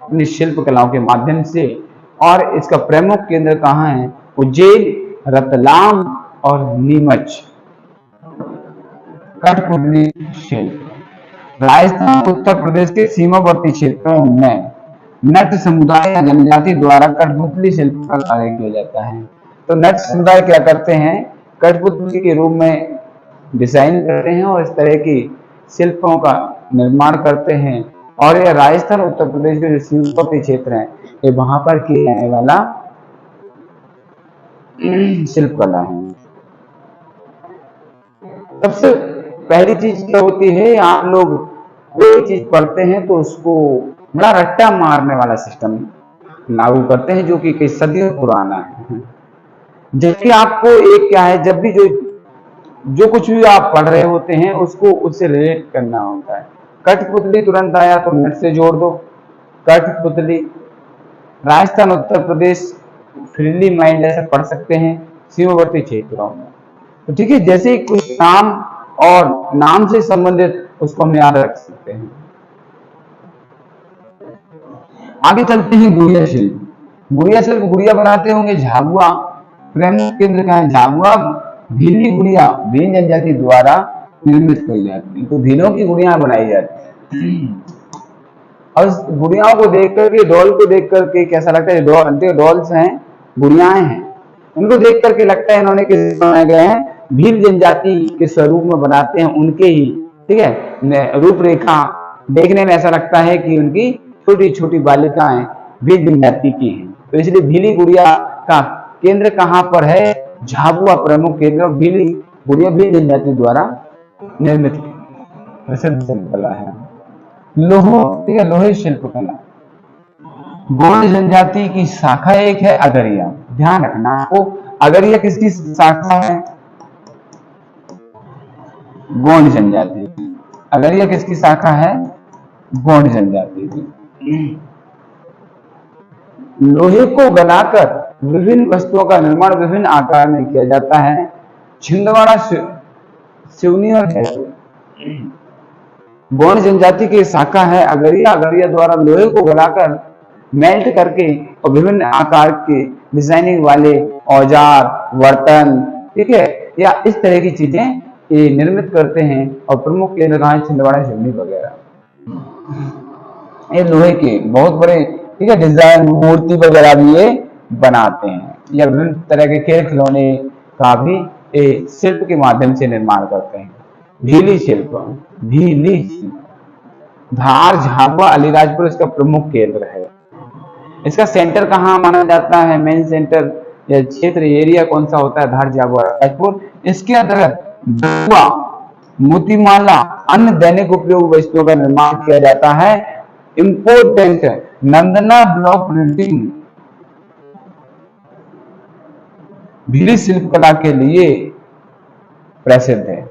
अपनी शिल्प कलाओं के माध्यम से, और इसका प्रमुख केंद्र कहाँ है? उज्जैन, रतलाम और नीमच। कठपुतली शिल्प राजस्थान, उत्तर प्रदेश के सीमावर्ती क्षेत्रों में नट समुदाय या जनजाति द्वारा कठपुतली शिल्प का कार्य किया जाता है। तो नट समुदाय क्या करते हैं? कठपुतली के रूप में डिजाइन करते हैं और इस तरह की शिल्पों का निर्माण करते हैं। और ये राजस्थान, उत्तर प्रदेश के जो सीमावर्ती क्षेत्र हैं, ये वहां पर किया जाने वाला शिल्प कला है। सबसे पहली चीज क्या होती है? आप लोग कोई चीज पढ़ते हैं तो उसको बड़ा रट्टा मारने वाला सिस्टम लागू करते हैं, जो कि कई सदियों पुराना है। जबकि आपको एक क्या है, जब भी जो कुछ भी आप पढ़ रहे होते हैं उसको उससे रिलेट करना होता है। कठपुतली तुरंत आया तो नट से जोड़ दो, कठपुतली। राजस्थान, उत्तर प्रदेश फ्रीली माइंड ऐसे पढ़ सकते हैं सीमावर्ती क्षेत्रों में। तो ठीक है, जैसे कुछ नाम और नाम से संबंधित उसको हम याद रख सकते हैं। आगे चलते हैं गुड़िया शिल्प। गुड़िया शिल्प, गुड़िया बनाते होंगे झाबुआ, प्रमुख केंद्र का है झाबुआ। भीली गुड़िया भील जनजाति द्वारा निर्मित की जाती है, तो भीलों की गुड़िया बनाई जाती है। और इस गुड़ियाओं को देख करके, डॉल को देख करके कैसा लगता है? डॉल्स हैं, गुड़ियाएं हैं, उनको देख करके लगता है इन्होंने किस बनाए गए हैं? भील जनजाति के स्वरूप में बनाते हैं उनके ही, ठीक है, रूपरेखा देखने में ऐसा लगता है कि उनकी छोटी छोटी बालिकाएं भील जनजाति की हैं। तो इसलिए भीली गुड़िया का केंद्र कहाँ पर है? झाबुआ प्रमुख केंद्र। भीली गुड़िया भील जनजाति द्वारा निर्मित प्रसिद्ध शिल्प कला है। लोहो, ठीक है, लोहे शिल्प कला गोंड जनजाति की शाखा एक है अगरिया। ध्यान रखना आपको, अगरिया किसकी शाखा है? गोंड जनजाति। अगरिया किसकी शाखा है? गोंड जनजाति की। लोहे को गलाकर विभिन्न वस्तुओं का निर्माण विभिन्न आकार में किया जाता है। छिंदवाड़ा, सिवनी और गोंड जनजाति की शाखा है अगरिया। अगरिया द्वारा लोहे को गलाकर मेल्ट करके और विभिन्न आकार के डिजाइनिंग वाले औजार, बर्तन, ठीक है, या इस तरह की चीजें ये निर्मित करते हैं। और प्रमुख केंद्र कहाँ है? छिंदवाड़ा, सिवनी वगैरह। ये लोहे के बहुत बड़े, ठीक है, डिजाइन, मूर्ति वगैरह भी ये बनाते हैं, या विभिन्न तरह के खेल खिलौने का भी ये शिल्प के माध्यम से निर्माण करते हैं। भीली शिल्प, भीली धार, झाबुआ, अलीराजपुर इसका प्रमुख केंद्र है। इसका सेंटर कहाँ माना जाता है? मेन सेंटर या क्षेत्र, एरिया कौन सा होता है? धार, झाबुआ, अलीराजपुर। इसके अंतर्गत मोतीमाला, अन्य दैनिक उपयोग वस्तुओं का निर्माण किया जाता है। इंपोर्टेंट नंदना ब्लॉक प्रिंटिंग भीली शिल्प कला के लिए प्रसिद्ध है।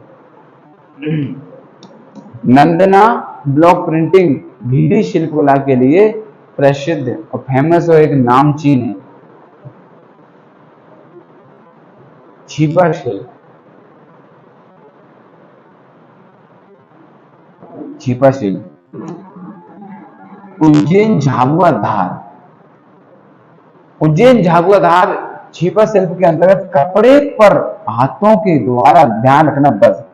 नंदना ब्लॉक प्रिंटिंग भीली शिल्प कला के लिए प्रसिद्ध और फेमस और एक नामचीन है। छिपा शिल्प, छिपा शिल्प उज्जैन, झाबुआ, धार। उज्जैन, झाबुआ, धार छिपा शिल्प के अंतर्गत कपड़े पर हाथों के द्वारा, ध्यान रखना बस,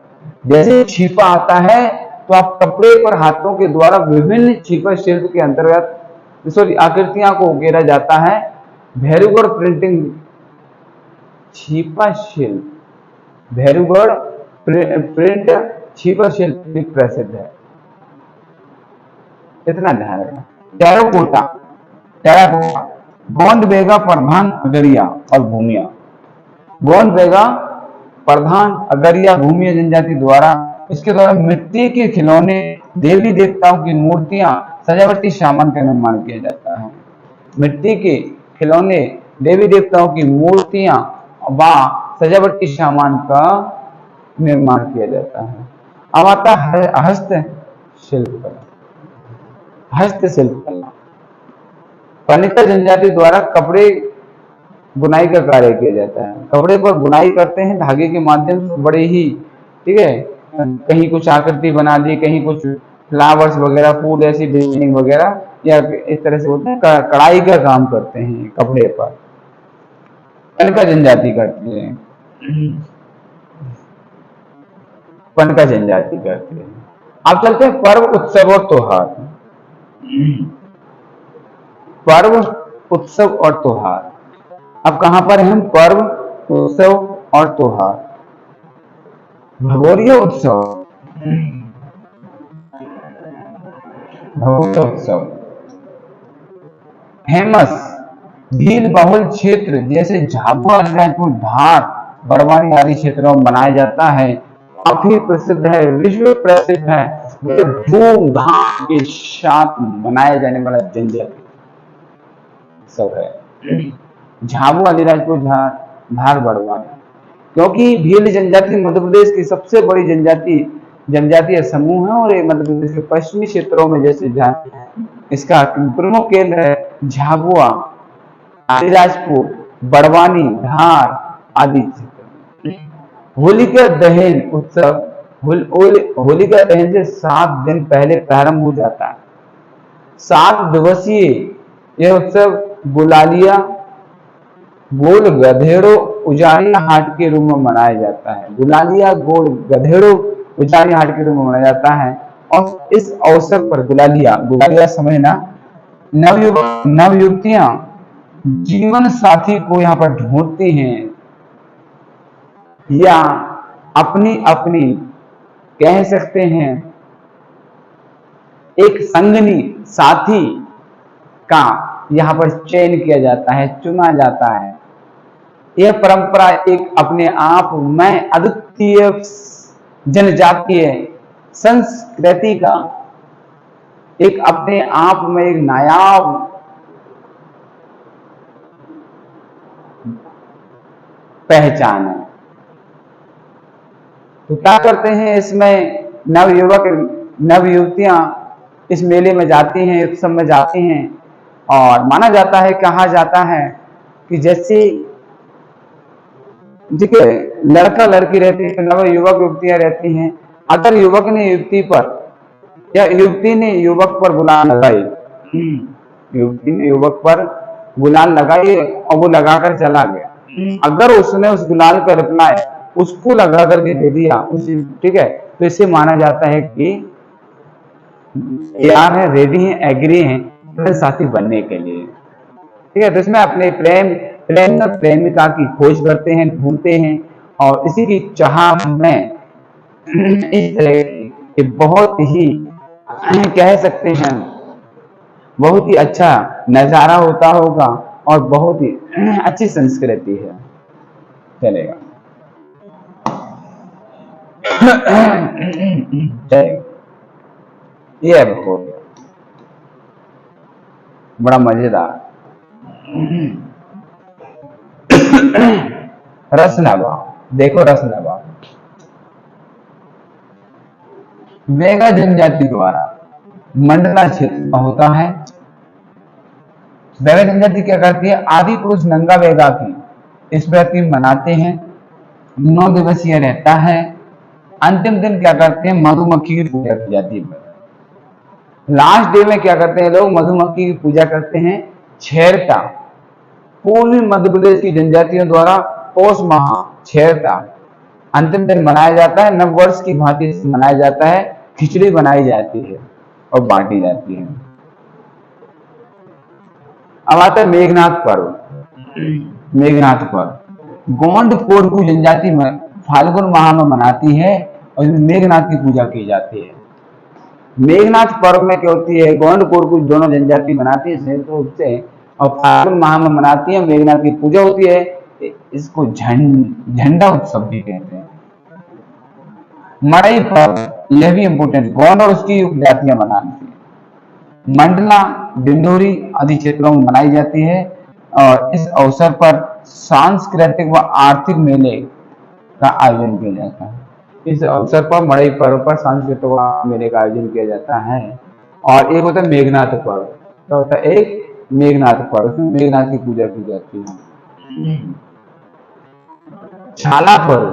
जैसे छिपा आता है तो आप कपड़े पर हाथों के द्वारा विभिन्न छिपा शिल्प के अंतर्गत आकृतियां को उकेरा जाता है। भैरवगढ़ प्रिंटिंग छिपा शिल्प, भैरवगढ़ प्रिंट छीपर शिल्प प्रसिद्ध है, इतना ध्यान रखना। टेराकोटा, टेराकोटा गोंड बेगा प्रधान अगरिया और भूमिया, गोंड बेगा प्रधान अगरिया भूमिया जनजाति द्वारा इसके द्वारा मिट्टी के खिलौने, देवी देवताओं की मूर्तियां, सजावटी सामान का निर्माण किया जाता है। मिट्टी के खिलौने, देवी देवताओं की मूर्तियां व सजावटी सामान का निर्माण किया जाता है। अब आता है हस्तशिल्प कला, हस्तशिल्प पनिका जनजाति द्वारा कपड़े बुनाई का कार्य किया जाता है। कपड़े पर बुनाई करते हैं धागे के माध्यम से, बड़े ही, ठीक है, कहीं कुछ आकृति बना दी, कहीं कुछ फ्लावर्स वगैरह, फूल ऐसी डिजाइनिंग वगैरह, या इस तरह से बोलते हैं कढ़ाई का काम करते हैं कपड़े पर, पनिका जनजाति करती है, पनिका जनजाति करती है। अब चलते हैं पर्व, उत्सव और त्योहार। पर्व, उत्सव और त्योहार। अब कहां पर हम? पर्व, उत्सव और त्योहार। भगोरिया उत्सव, भगोरिया उत्सव फेमस भील बहुल क्षेत्र जैसे झाबुआ, रायपुर, धार, बड़वानी आदि क्षेत्रों में मनाया जाता है। काफी प्रसिद्ध है, विश्व प्रसिद्ध है, धूमधाम के साथ मनाया जाने वाला जनजाति सब है। झाबुआ, अलीराजपुर, धार, बड़वानी, क्योंकि भील जनजाति मध्य प्रदेश की सबसे बड़ी जनजातीय समूह है और ये मध्य प्रदेश के पश्चिमी क्षेत्रों में, जैसे इसका प्रमुख केंद्र है झाबुआ, अलीराजपुर, बड़वानी, धार आदि क्षेत्र। होलिका दहन उत्सव, होलिका दहन से 7 दिन पहले प्रारंभ हो जाता है। 7 दिवसीय यह उत्सव गुलालिया, गोल गधेड़ो, उजाड़िया हाट के रूप में मनाया जाता है। गुलालिया, गोल गधेड़ो, उजाड़िया हाट के रूप में मनाया जाता है। और इस अवसर पर गुलालिया समझना, नवयुवतियां जीवन साथी को यहाँ पर ढूंढती हैं या अपनी अपनी कह सकते हैं एक संगनी साथी का यहाँ पर चयन किया जाता है, चुना जाता है। यह परंपरा एक अपने आप में अद्वितीय जनजातीय संस्कृति का एक अपने आप में एक नायाब पहचान है। तो क्या करते हैं इसमें? नवयुवतियां इस मेले में जाती हैं, उत्सव में जाती हैं, और माना जाता है, कहा जाता है कि जैसे लड़का लड़की रहती है, नव युवक युवतियां रहती हैं, अगर युवक ने युवती पर या युवती ने युवक पर गुलाल लगाई, युवती ने युवक पर गुलाल लगाई और वो लगाकर चला गया, अगर उसने उस गुलाल का रिप्लाई उसको लगा करके दे दिया, ठीक है, तो इसे माना जाता है कि यार है, रेडी है, एग्री है साथी बनने के लिए, ठीक है। तो इसमें अपने प्रेमिका की खोज करते हैं, ढूंढते हैं, और इसी की चाह में इस तरह के बहुत ही कह सकते हैं बहुत ही अच्छा नजारा होता होगा और बहुत ही अच्छी संस्कृति है। चलेगा, ये हो गया बड़ा मजेदार। रसनवा, देखो रसनवा वेगा जनजाति द्वारा मंडला क्षेत्र में होता है। वेगा जनजाति क्या करती है? आदि पुरुष नंगा वेगा की इस प्रति मनाते हैं, 9 दिवसीय रहता है। अंतिम दिन क्या करते हैं? मधुमक्खी की पूजा की जाती है। लास्ट डे में क्या करते हैं लोग? मधुमक्खी की पूजा करते हैं। छेरता पूर्वी मध्य प्रदेश की जनजातियों द्वारा पौष माह छेरता अंतिम दिन मनाया जाता है। नव वर्ष की भांति मनाया जाता है। खिचड़ी बनाई जाती है और बांटी जाती है। अब आता है मेघनाथ पर्व। मेघनाथ पर्व गोंड कोरकू जनजाति में फाल्गुन माह में मनाती है और इसमें मेघनाथ की पूजा की जाती है। मेघनाथ पर्व में क्या होती है, गोंड कोरकू दोनों जनजाति मनाती है संयुक्त रूप से और फाल्गुन माह में मनाती है, मेघनाथ की पूजा होती है। इसको झंडा उत्सव भी कहते हैं। मड़ई पर्व यह भी इम्पोर्टेंट, गोंड और उसकी उपजातियां मनाती है। मंडला, डिंडोरी आदि क्षेत्रों में मनाई जाती है और इस अवसर पर सांस्कृतिक व आर्थिक मेले का आयोजन किया जाता है। इस अवसर पर मड़ई पर्व पर सांस्कृतिक मेले का आयोजन किया जाता है। और एक होता है मेघनाथ पर्व, क्या होता है, एक मेघनाथ पर्व, उसमें मेघनाथ की पूजा की जाती है। छाला पर्व,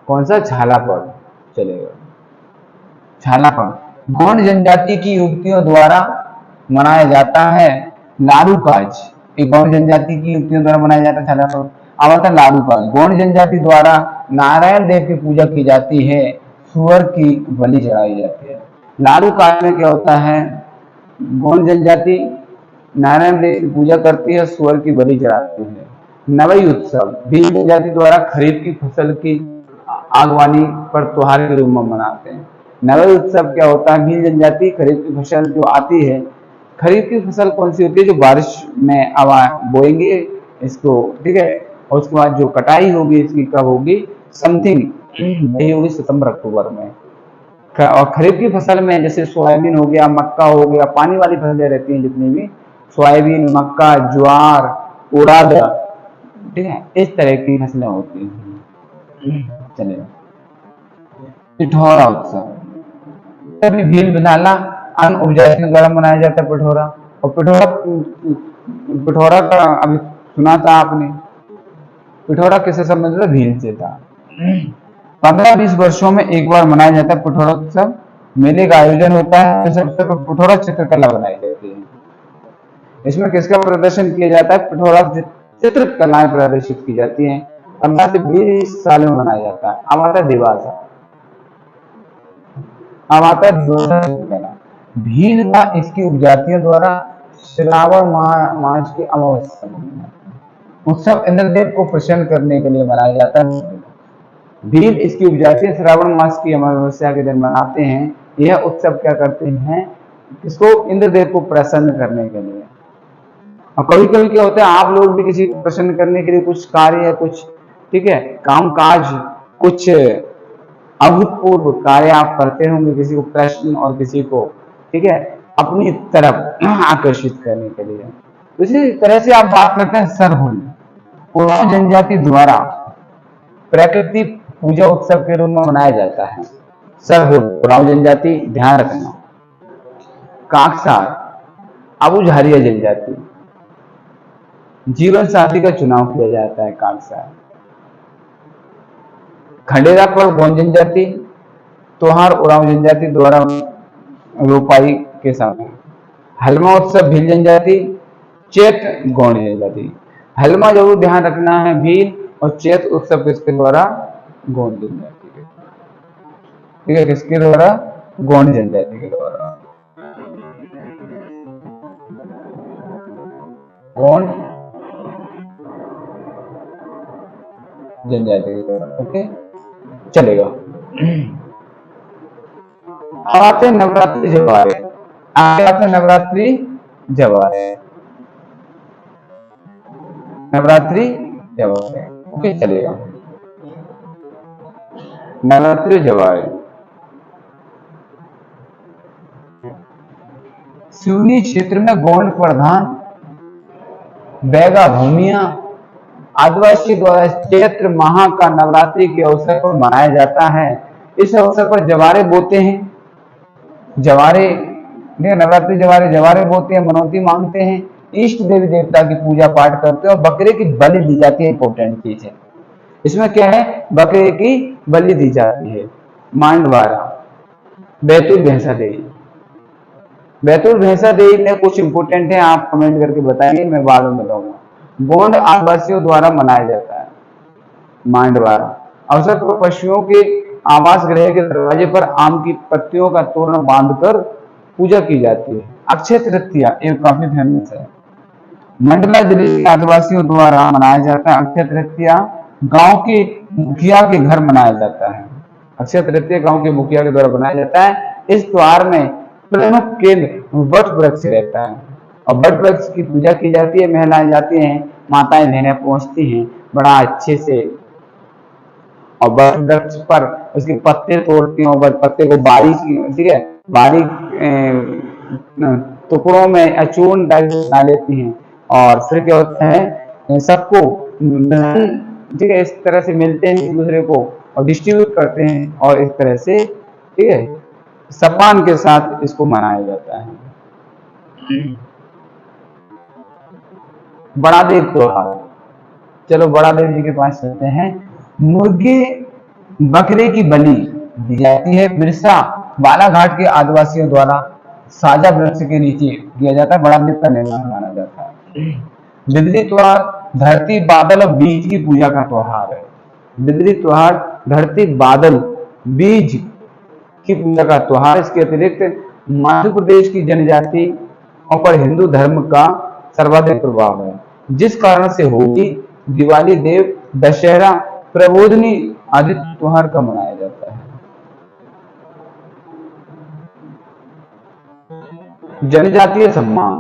कौन सा छाला पर्व चलेगा, छाला पर्व गोंड जनजाति की युवतियों द्वारा मनाया जाता है। लारू काज, एक गोंड जनजाति की युवतियों द्वारा मनाया जाता है छाला पर्व। अब आता है लारू काज, गोंड जनजाति द्वारा नारायण देव की पूजा की जाती है, सुअर की बलि चढ़ाई जाती है। लारू काज में क्या होता है, गोंड जनजाति नारायण देव की पूजा करती है, सुअर की बलि चढ़ाती है। नवई उत्सव भील जनजाति द्वारा खरीफ की फसल की आगवानी पर त्योहार के रूप में मनाते हैं। नवई उत्सव क्या होता है, भील जनजाति खरीफ की फसल जो आती है, खरीफ की फसल कौन सी होती है, जो बारिश में बोएंगे इसको, ठीक है, और उसके बाद जो कटाई होगी इसकी कब होगी, समथिंग यही होगी सितंबर अक्टूबर में। और खरीफ की फसल में जैसे सोयाबीन हो गया, मक्का हो गया, पानी वाली फसलें रहती हैं जितनी भी, सोयाबीन, मक्का, ज्वार, उड़द, ठीक है, इस तरह की फसलें होती हैं। चलिए, पिठौरा उत्सव तभी भील बिनाला अन्य उपजातियों द्वारा मनाया जाता है पिठौरा। और पिठौरा का अभी सुना था आपने, पिठौरा किससे संबंधित था, भील से था। 15-20 वर्षों में एक बार मनाया जाता है पिठौरा उत्सव। मेले का आयोजन होता है, इस अवसर पर पिठौरा चित्रकला बनाई जाती है। इसमें किसका प्रदर्शन किया जाता है, पिठौरा चित्रकलाएं प्रदर्शित की जाती हैं। 15 से 20 साल में मनाया जाता है। अब आता है दिवासा, अब आता है भील व इसकी उपजातियों द्वारा श्रावण मास की अमावस्या उत्सव इंद्रदेव को प्रसन्न करने के लिए मनाया जाता है। भील इसकी उपजातियां श्रावण मास की अमावस्या के दिन मनाते हैं। यह उत्सव क्या करते हैं, इसको इंद्रदेव को प्रसन्न करने के लिए। और कभी कभी क्या होता है, आप लोग भी किसी को प्रसन्न करने के लिए कुछ कार्य है, कुछ, ठीक है, काम काज, कुछ अभूतपूर्व कार्य आप करते होंगे, किसी को प्रश्न और किसी को, ठीक है, अपनी तरफ आकर्षित करने के लिए। इसी तरह से आप बात करते हैं सरहुल, उरांव जनजाति द्वारा प्रकृति पूजा उत्सव के रूप में मनाया जाता है। सरहुल उरांव जनजाति, ध्यान रखना। काकसार अबुझारिया जनजाति, जीवन साथी का चुनाव किया जाता है काकसार। खंडेरा पर्व गोंड जनजाति, त्योहार उरांव जनजाति द्वारा रोपाई के साथ। हलमा उत्सव भील जनजाति, चैत गोंड जनजाति। हलमा जरूर ध्यान रखना है, भील, और चैत उत्सव किसके द्वारा, गोंड जनजाति के, ठीक है, किसके द्वारा, गोंड जनजाति के द्वारा, गोंड जनजाति के द्वारा। ओके, चलेगा। आते नवरात्रि जवारे, आगे आते नवरात्रि जवारे, नवरात्रि जवारे। ओके, चलेगा। नवरात्रि जवारे सिवनी क्षेत्र में गोंड प्रधान बैगा भूमिया आदिवासी द्वारा चैत्र माह का नवरात्रि के अवसर पर मनाया जाता है। इस अवसर पर जवारे बोते हैं, जवारे, नवरात्रि जवारे, जवारे बोते हैं, मनौती मांगते हैं, इष्ट देवी देवता की पूजा पाठ करते हैं और बकरे की बलि दी जाती है। इंपॉर्टेंट चीज है इसमें क्या है, बकरे की बलि दी जाती है। मांडवारा बैतूल भैंसा देवी, बैतूल भैंसा देवी में कुछ इंपोर्टेंट है, आप कमेंट करके बताइए, मैं बाद में बताऊंगा। गोंड आदिवासियों द्वारा मनाया जाता है मांडवारा। अवसर पर पशुओं के आवास गृह के दरवाजे पर आम की पत्तियों का तोरण बांधकर पूजा की जाती है। अक्षय तृतीया ये काफी फेमस है, मंडला जिले के आदिवासियों द्वारा मनाया जाता है। अक्षय तृतीया गांव के मुखिया के घर मनाया जाता है। अक्षय तृतीया गांव के मुखिया के द्वारा बनाया जाता है। इस त्योहार में प्रमुख केंद्र वट वृक्ष रहता है और वट वृक्ष की पूजा की जाती है। महिलाएं जाती हैं, माताएं लेने पहुंचती हैं बड़ा अच्छे से, और वट वृक्ष पर उसके पत्ते तोड़ती हैं और पत्ते को बारीक, ठीक है, बारीक टुकड़ों में अचूर्ण बना लेती हैं और फिर क्या होता है, सबको, ठीक है, इस तरह से मिलते हैं एक दूसरे को और डिस्ट्रीब्यूट करते हैं और इस तरह से, ठीक है, सम्मान के साथ इसको मनाया जाता है। बड़ा देव त्योहार, चलो बड़ा देव जी के पास चलते हैं। मुर्गे बकरे की बलि दी जाती है। बिरसा बालाघाट के आदिवासियों द्वारा साजा वृक्ष के नीचे किया जाता है। बड़ा देव का निर्माण माना जाता है। बिदली त्योहार धरती बादल और बीज की पूजा का त्योहार है। बिदली त्योहार धरती बादल बीज की पूजा का त्योहार। इसके अतिरिक्त मध्य प्रदेश की जनजाति पर हिंदू धर्म का सर्वाधिक प्रभाव है, जिस कारण से होली, दिवाली, देव, दशहरा, प्रबोधनी आदि त्योहार का मनाया जाता है। जनजातीय सम्मान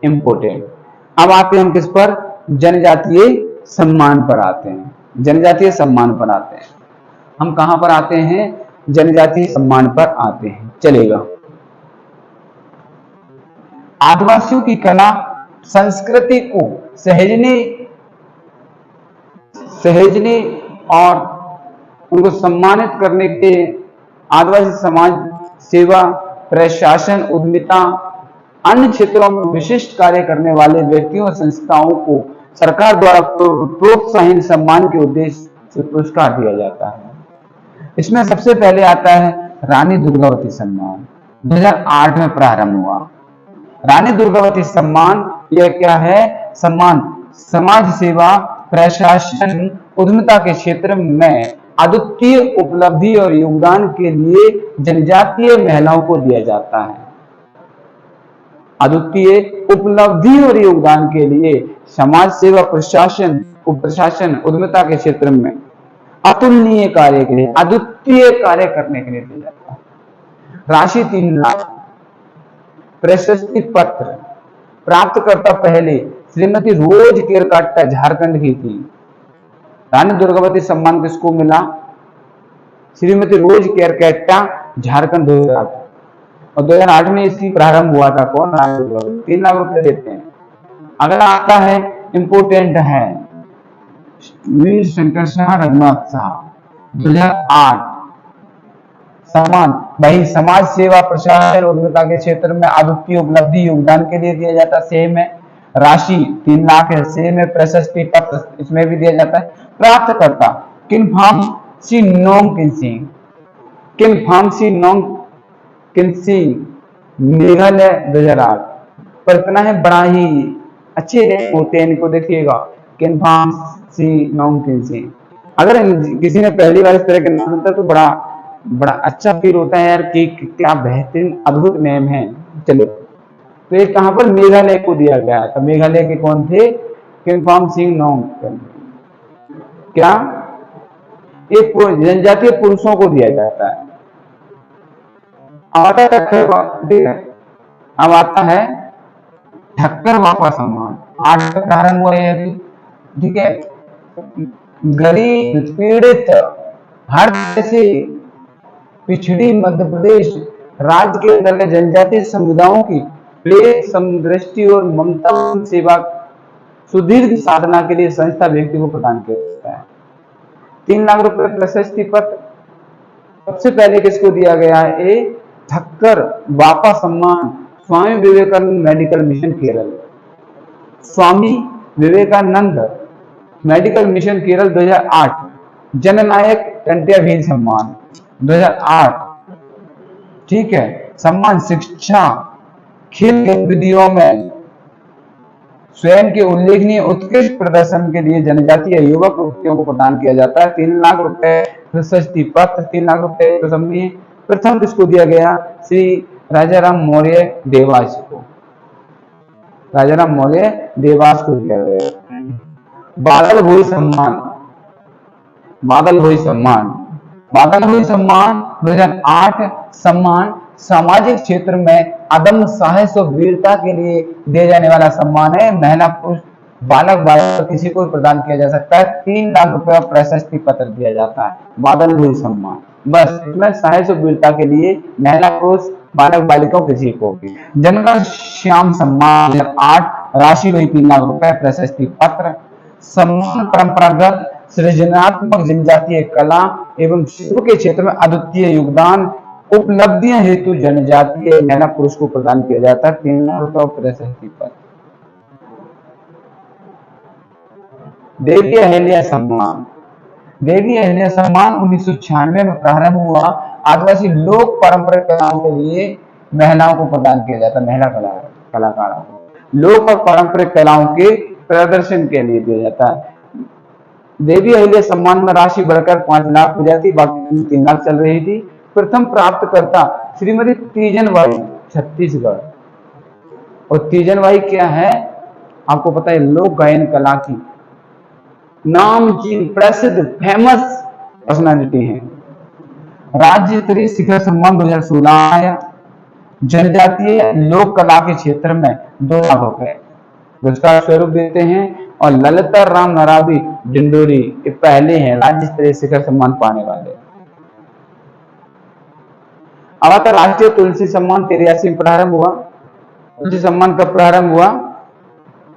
इम्पोर्टेंट। अब आते हैं हम किस पर, जनजातीय सम्मान पर आते हैं। जनजातीय सम्मान पर आते हैं हम कहां पर आते हैं, जनजातीय सम्मान पर आते हैं, चलेगा। आदिवासियों की कला संस्कृति को सहेजने और उनको सम्मानित करने के आदिवासी समाज सेवा, प्रशासन, उद्यमिता, अन्य क्षेत्रों में विशिष्ट कार्य करने वाले व्यक्तियों और संस्थाओं को सरकार द्वारा प्रोत्साहन सम्मान के उद्देश्य से पुरस्कार दिया जाता है। इसमें सबसे पहले आता है रानी दुर्गावती सम्मान, 2008 में प्रारंभ हुआ। रानी दुर्गावती सम्मान यह क्या है, सम्मान समाज सेवा, प्रशासन, उद्यमिता के क्षेत्र में अद्वितीय उपलब्धि और योगदान के लिए जनजातीय महिलाओं को दिया जाता है। अद्वितीय उपलब्धि और योगदान के लिए समाज सेवा, प्रशासन, उद्यमिता के क्षेत्र में अतुलनीय कार्य के लिए, अद्वितीय कार्य करने के लिए दिया जाता है। राशि 3 लाख। प्रशस्ति पत्र प्राप्तकर्ता पहले श्रीमती रोज केरकाट्टा झारखंड की थी। रानी दुर्गावती सम्मान किसको मिला, श्रीमती रोज केरकाट्टा झारखंड 2008, और 2008 में इसकी प्रारंभ हुआ था। कौन, रानी दुर्गावती। 3 लाख रुपए देते हैं। अगला आता है इंपोर्टेंट है, वीर शंकर शाह रघुनाथ शाह, 2008 सम्मान वही समाज सेवा, प्रशासन, उद्यमिता के क्षेत्र में अद्वितीय उपलब्धि योगदान के लिए दिया जाता है। सेम है, राशि 3 लाख है। सेम है, प्रशस्ति पत्र इसमें भी दिया जाता है। प्राप्तकर्ता किन्फाम सी नोंग किन्सिंग, किन्फाम सी नोंग किन्सिंग, मेघालय 2008। पर इतना है, बड़ा ही अच्छे रैंक होते हैं इनको, देखिएगा, किन्फाम सी नोंग किन्सिंग। अगर किसी ने पहली बार इस तरह के नाम सुनता तो बड़ा अच्छा फील होता है यार कि क्या बेहतरीन अद्भुत नेम है। चलो, तो ये कहां पर, मेघालय को दिया गया था। मेघालय के कौन थे, किन्फाम सिंह नोंग। क्या ये जनजातीय पुरुषों को दिया जाता है। आता है, अब आता है ठक्कर बापा सम्मान। 8 में प्रारंभ हुआ है, ठीक है। गरीब, पीड़ित, हर जैसे पिछड़ी मध्य प्रदेश राज्य के अंदर जनजातीय समुदायों की प्रेम, समदृष्टि और ममता सेवा सुदीर्घ साधना के लिए संस्था व्यक्ति को प्रदान किया जाता है। 3 लाख रुपए प्रशस्ति पत्र सबसे पहले किसको दिया गया है, ये ठक्कर बापा सम्मान Swami Vivekananda medical mission Kerala. Swami Vivekananda medical mission Kerala 2008। जननायक टंट्या भील सम्मान 2008, ठीक है। सम्मान शिक्षा, खेल गतिविधियों में स्वयं के उल्लेखनीय उत्कृष्ट प्रदर्शन के लिए जनजातीय युवक व्यक्तियों को प्रदान किया जाता है। 3 लाख रुपए प्रशस्ति पत्र, 3 लाख रुपए प्रथम किसको दिया गया, श्री राजाराम मौर्य देवास को, राजाराम मौर्य देवास को दिया गया। बादल भोई सम्मान, बादल भोई सम्मान बादल हुई सम्मान 2008 सम्मान सामाजिक क्षेत्र में अदम्य साहस और वीरता के लिए दिया जाने वाला सम्मान है। महिला पुरुष बालक बालिका किसी को भी प्रदान किया जा सकता है। 3 लाख रुपए का प्रशस्ति पत्र दिया जाता है। बादल हुई सम्मान बस इसमें साहस और वीरता के लिए महिला पुरुष बालक बालिकाओं किसी को भी। जनगण श्याम सम्मान 2008 राशि हुई 3 लाख रुपए प्रशस्ति पत्र। सम्मान परंपरागत सृजनात्मक जनजातीय कला एवं शिल्प के क्षेत्र में अद्वितीय योगदान उपलब्धियां हेतु जनजातीय महिला पुरुष को प्रदान किया जाता है। 3 लाख रुपए प्रशस्ति पत्र। देवी अहिल्या सम्मान देवी अहिल्या सम्मान 1996 में प्रारंभ हुआ। आदिवासी लोक पारंपरिक कलाओं के लिए महिलाओं को प्रदान किया जाता है। महिला कलाकारों को लोक और पारंपरिक कलाओं के प्रदर्शन के लिए दिया जाता है। देवी अहिल्या सम्मान में राशि बढ़कर 5 लाख हो जाती, बाकी 3 लाख चल रही थी। प्रथम प्राप्तकर्ता श्रीमती तीजनबाई छत्तीसगढ़। और तीजनबाई क्या है आपको पता है, लोक गायन कला की नामचीन प्रसिद्ध फेमस पर्सनालिटी है। राज्य स्तरीय शिखर सम्मान 2016 आया। जनजातीय लोक कला के क्षेत्र में 2 लाख रुपए पुरस्कार स्वरूप देते हैं। और ललिता राम नरावी डिंडोरी ये पहले हैं राज्य स्तरीय शिखर सम्मान पाने वाले। अब आता राष्ट्रीय तुलसी सम्मान 83 में प्रारंभ हुआ। तुलसी सम्मान कब प्रारंभ हुआ?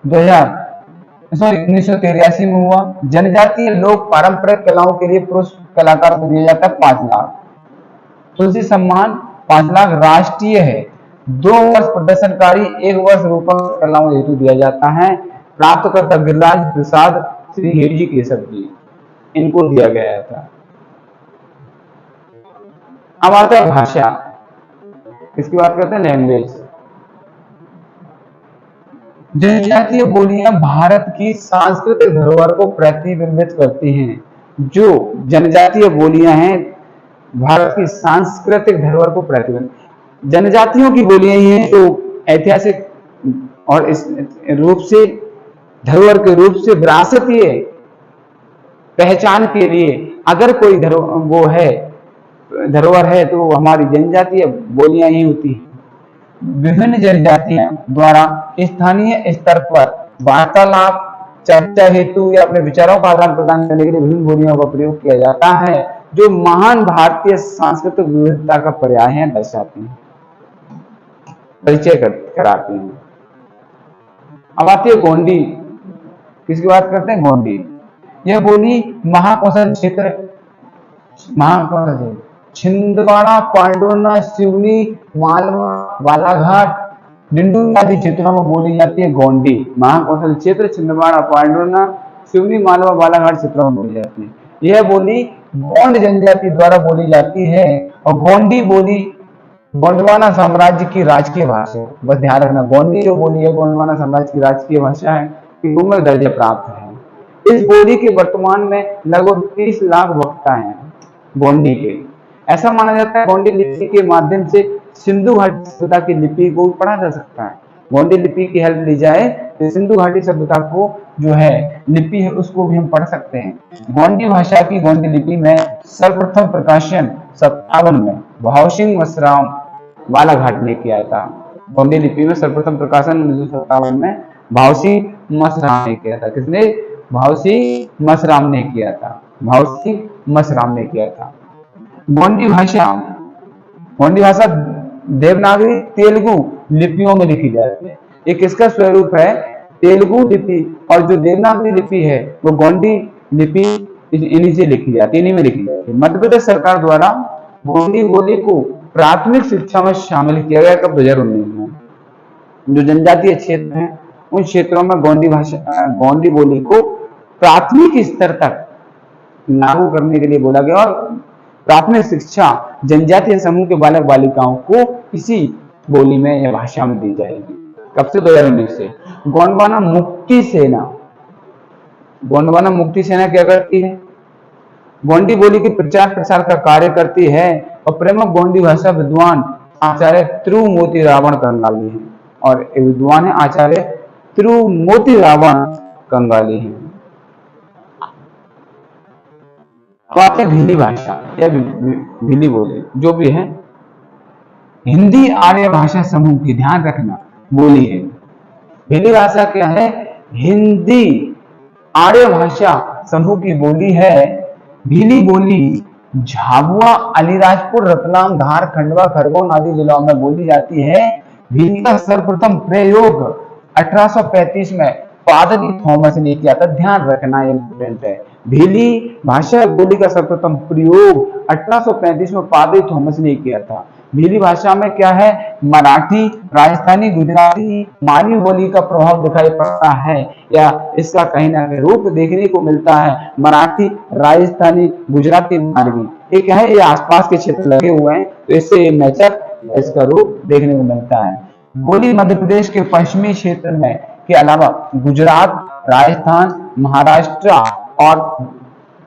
1983 में हुआ। जनजातीय लोक पारंपरिक कलाओं के लिए पुरुष कलाकार को दिया जाता है 5 लाख। तुलसी सम्मान 5 लाख राष्ट्रीय है। 2 वर्ष प्रदर्शनकारी 1 वर्ष रूपक कलाओं हेतु दिया जाता है। प्राप्तकर्ता गिरिराज प्रसाद श्री हिरजी केशव जी इनको दिया गया था। अब आता है भाषा, इसकी बात करते हैं लैंग्वेज। जनजातीय बोलियां भारत की सांस्कृतिक धरोहर को प्रतिबिंबित करती हैं। जो जनजातीय बोलियां हैं भारत की सांस्कृतिक धरोहर को प्रतिबिंबित, जनजातियों की बोलियां ही हैं जो ऐतिहासिक और इस रूप से धरोहर के रूप से विरासतीय पहचान के लिए अगर कोई धरोहर है तो हमारी जनजातीय बोलियां ही होती हैं। विभिन्न जनजातियों द्वारा स्थानीय स्तर पर वार्तालाप चर्चा हेतु या अपने विचारों का आदान प्रदान करने के लिए विभिन्न बोलियों का प्रयोग किया जाता है जो महान भारतीय सांस्कृतिक विविधता का पर्याय है, दर्शाती हैं, परिचय कराती हैं। अब आती है गोंडी। किसकी बात करते हैं? गोंडी। यह बोली महाकौशल क्षेत्र छिंदवाड़ा, पांडुरना, सिवनी, मालवा, बालाघाट, डिंडोरी आदि क्षेत्रों में बोली जाती है गोंडी। महाकौशल क्षेत्र छिंदवाड़ा, पांडुरना, सिवनी, मालवा, बालाघाट क्षेत्रों में बोली जाती है। यह बोली गोंड जनजाति द्वारा बोली जाती है और गोंडी बोली गोंडवाना साम्राज्य की राजकीय भाषा है। बस ध्यान रखना, गोंडी जो बोली है गोंडवाना साम्राज्य की राजकीय भाषा है, उम्र दर्जा प्राप्त है। इस बोली के वर्तमान में लगभग 30 लाख वक्ता हैं गोंडी के। ऐसा माना जाता है गोंडी लिपि के माध्यम से सिंधु घाटी सभ्यता की लिपि को पढ़ा जा सकता है। गोंडी लिपि की हेल्प ली जाए तो सिंधु घाटी सभ्यता को जो है लिपि है उसको भी हम पढ़ सकते हैं। गोंडी भाषा की गोंडी लिपि में सर्वप्रथम प्रकाशन 57 में भावसिंह मसराम बालाघाट ने किया था। गोंडी लिपि में सर्वप्रथम प्रकाशन 1957 में भावसिंह मसराम ने किया था। किसने? भावसिंह मसराम ने किया था। भावसिंह मसराम ने किया था। गोंडी भाषा देवनागरी तेलुगु लिपियों में लिखी जाती है। एक इसका स्वरूप है तेलुगु लिपि और जो देवनागरी लिपि है वो गोंडी लिपि इन्हीं से लिखी जाती है, इन्हीं में लिखी जाती है। मध्य प्रदेश सरकार द्वारा गोंडी बोली को प्राथमिक शिक्षा में शामिल किया गया कब? 2019 में। जो जनजातीय क्षेत्र हैं उन क्षेत्रों में गोंडी बोली को प्राथमिक स्तर तक लागू करने के लिए बोला गया और प्राथमिक शिक्षा जनजातीय समूह के बालक बालिकाओं को इसी बोली में या भाषा में दी जाएगी। कब से? 2019 से। गोंडवाना मुक्ति सेना क्या करती है? गोंडी बोली के प्रचार प्रसार का कार्य करती है और प्रमुख गोंडी भाषा विद्वान आचार्य त्रिमूर्ति रावण कंगाली है। और विद्वान है आचार्य त्रिमूर्ति रावण कंगाली है। अब आते हैं भीली भाषा या भीली बोली, जो भी है। हिंदी आर्य भाषा समूह की, ध्यान रखना, बोली है। भीली भाषा क्या है? हिंदी आर्य भाषा समूह की बोली है। भीली बोली झाबुआ, अलीराजपुर, रतलाम, धार, खंडवा, खरगोन आदि जिलों में बोली जाती है। भीली का सर्वप्रथम प्रयोग 1835 में पादरी थॉमस ने किया था। ध्यान रखना, ये इंपॉर्टेंट है। भीली भाषा बोली का सर्वप्रथम प्रयोग 1835 में पादरी थॉमस ने किया था। भीली भाषा में क्या है? मराठी, राजस्थानी, गुजराती, मालवी बोली का प्रभाव दिखाई पड़ता है, या इसका कहीं ना कहीं रूप देखने को मिलता है। मराठी, राजस्थानी, गुजराती, मालवी, ये क्या है? ये आसपास के क्षेत्र लगे हुए हैं, तो इससे ये मैचअप, इसका रूप देखने को मिलता है। बोली मध्य प्रदेश के पश्चिमी क्षेत्र में के अलावा गुजरात, राजस्थान, महाराष्ट्र और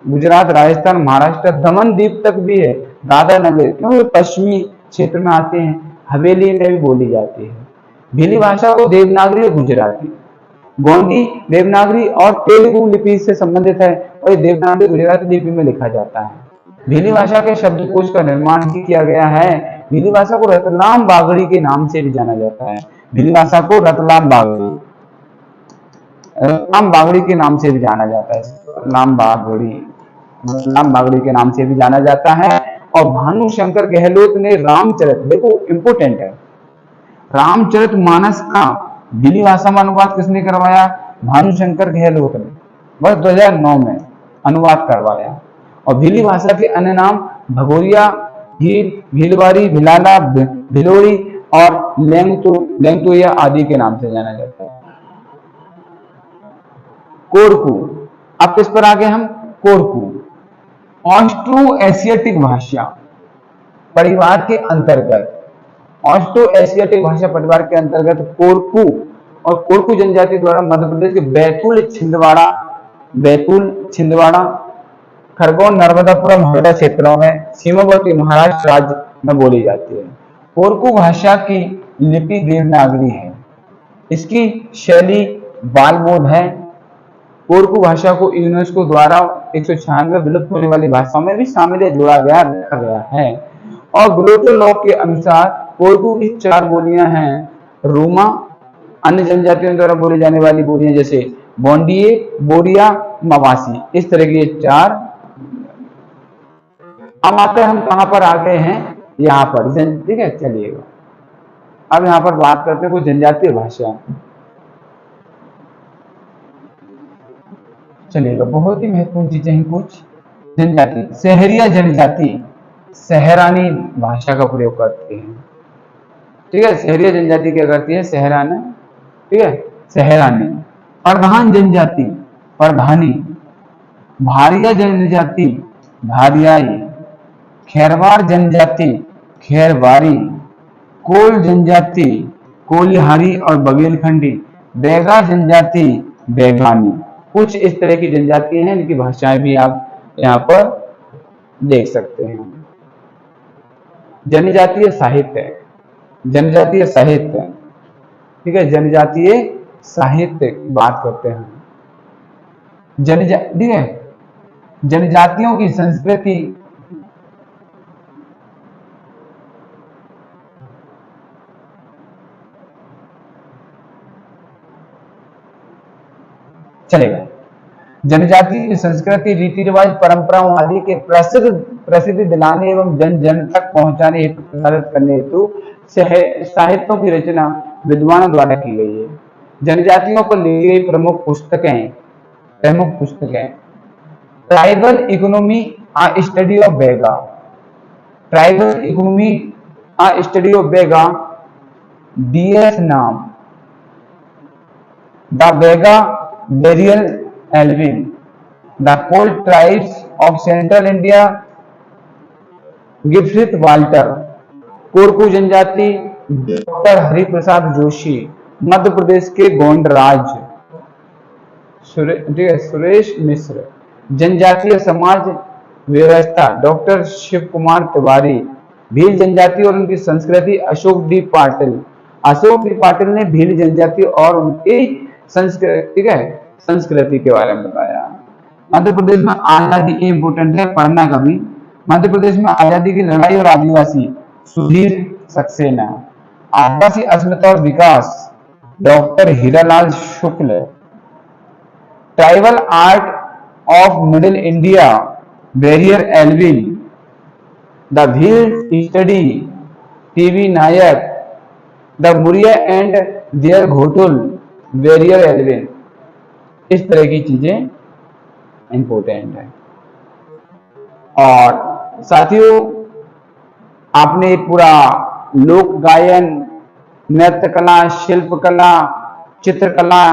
गुजरात, राजस्थान, महाराष्ट्र, दमन द्वीप तक भी है। दादर नगर, क्योंकि पश्चिमी क्षेत्र में आते हैं। हवेली में भी बोली जाती है। भीली भाषा को देवनागरी और गुजराती, गोंडी, देवनागरी और तेलुगु लिपि से संबंधित है, और देवनागरी गुजराती लिपि में लिखा जाता है। भीली भाषा के शब्दकोश का निर्माण भी किया गया है। भीली भाषा को रतलाम बागड़ी के नाम से भी जाना जाता है। भीली भाषा को रतलाम बागड़ी के नाम से भी जाना जाता है। रतलाम बागड़ी के नाम से भी जाना जाता है। और भानु शंकर गहलोत ने रामचरित, देखो इंपोर्टेंट है, रामचरितमानस का भीली भाषा में अनुवाद किसने करवाया? भानु शंकर गहलोत ने, वर्ष 2009 में अनुवाद करवाया। और भीली भाषा के अन्य नाम भगोरिया, भील, भीलवारी, भिलाला, भिलोरी और लेंगतुया आदि के नाम से जाना जाता है। कोरकू, अब किस पर आ गए हम? कोरकू ऑस्ट्रो एशियाटिक भाषा परिवार के अंतर्गत, ऑस्ट्रो एशियाटिक भाषा परिवार के अंतर्गत कोरकू और कोरकू जनजाति द्वारा मध्य प्रदेश के बैतूल, छिंदवाड़ा, खरगोन, नर्मदापुरम, हरदा क्षेत्रों में सीमावर्ती महाराष्ट्र राज्य में बोली जाती है। कोरकू भाषा की लिपि देवनागरी है। इसकी शैली बालबोध है। कोरकू भाषा को यूनेस्को द्वारा 196 विलुप्त होने वाली भाषाओं में भी शामिल जोड़ा गया, रखा गया है। और ग्लोटल लॉ के अनुसार कोरकू की 4 बोलियां हैं। रूमा, अन्य जनजातियों द्वारा बोली जाने वाली बोलियां जैसे बोंडिये, बोरिया, मवासी, इस तरह की 4। अब आते हम कहां पर आ गए हैं? यहाँ पर, ठीक है, चलिएगा अब यहाँ पर बात करते हैं कुछ जनजातीय भाषा। चलिएगा, बहुत ही महत्वपूर्ण चीजें हैं कुछ। जनजाति, सहरिया जनजाति सहरानी भाषा का प्रयोग करती है। ठीक है, सहरिया जनजाति क्या करती है? सहराना, ठीक है, सहरानी। प्रधान जनजाति प्रधानी, भारिया जनजाति भारियाई, खेरवार जनजाति खेरवारी, कोल जनजाति कोलिहारी और बघेलखंडी, बैगा जनजाति बैगानी। कुछ इस तरह की जनजातियां हैं, इनकी भाषाएं भी आप यहाँ पर देख सकते हैं। जनजातीय साहित्य, जनजातीय साहित्य, ठीक है, जनजातीय साहित्य की बात करते हैं। ठीक है, जनजातियों की संस्कृति, चलेगा। जनजाति की संस्कृति, रीति रिवाज, परंपराओं आदि के प्रसिद्धि दिलाने एवं जन जन तक पहुंचाने हेतु, प्रसारित करने हेतु साहित्यों की रचना विद्वानों द्वारा की गई है। जनजातियों पर लिखी गई प्रमुख पुस्तकें, tribal economy a study of Baiga, tribal economy a study of Baiga, DS नाम, the Baiga Verrier Elwin, the Kol tribes of central India, गिब्सित वाल्टर, कोरकू जनजाति, डॉक्टर हरिप्रसाद जोशी, मध्य प्रदेश के गोंड राज्य, सुरेश मिश्र, जनजातीय समाज व्यवस्था, डॉक्टर शिव कुमार तिवारी, भील जनजाति और उनकी संस्कृति, अशोक डी पाटिल ने भील जनजाति और उनकी संस्कृति के बारे में बताया। मध्य प्रदेश में आजादी इम्पोर्टेंट है, पढ़ना कभी। मध्य प्रदेश में आजादी की लड़ाई और आदिवासी, सुधीर सक्सेना। आदिवासी अस्मिता और विकास, doctor Hiralal Shukla. Tribal art of middle India, Verrier Elwin. The Bhil study, TV Naik. The Muria and their Ghotul, Verrier Elwin. इस तरह की चीजें इंपॉर्टेंट है। और साथियों, आपने पूरा लोक गायन, नृत्य कला, शिल्प कला, चित्रकला,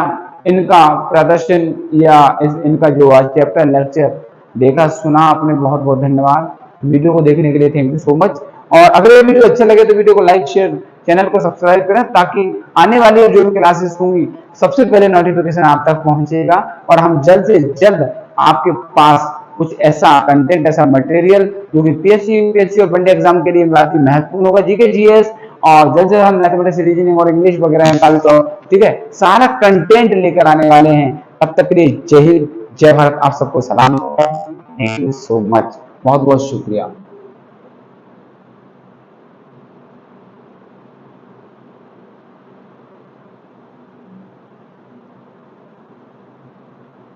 इनका प्रदर्शन या इनका जो आज चैप्टर लेक्चर देखा सुना आपने, बहुत बहुत धन्यवाद। वीडियो को देखने के लिए थैंक यू सो मच। और अगर ये वीडियो अच्छा लगे तो वीडियो को लाइक, शेयर, चैनल को सब्सक्राइब करें, ताकि आने वाली जो भी क्लासेस होंगी सबसे पहले नोटिफिकेशन आप तक पहुंचेगा और हम जल्द से जल्द आपके पास कुछ ऐसा कंटेंट, ऐसा मटेरियल जो कि पीएससी, यूपीएससी और बनडे एग्जाम के लिए बहुत ही महत्वपूर्ण होगा, जीके, जीएस, और जल्द से हम मैथमेटिक्स, रीजनिंग और इंग्लिश वगैरह निकाल तो ठीक है, सारा कंटेंट लेकर आने वाले हैं। तब तक के लिए जय हिंद, जय भारत, आप सबको सलाम। थैंक यू सो मच, बहुत बहुत शुक्रिया।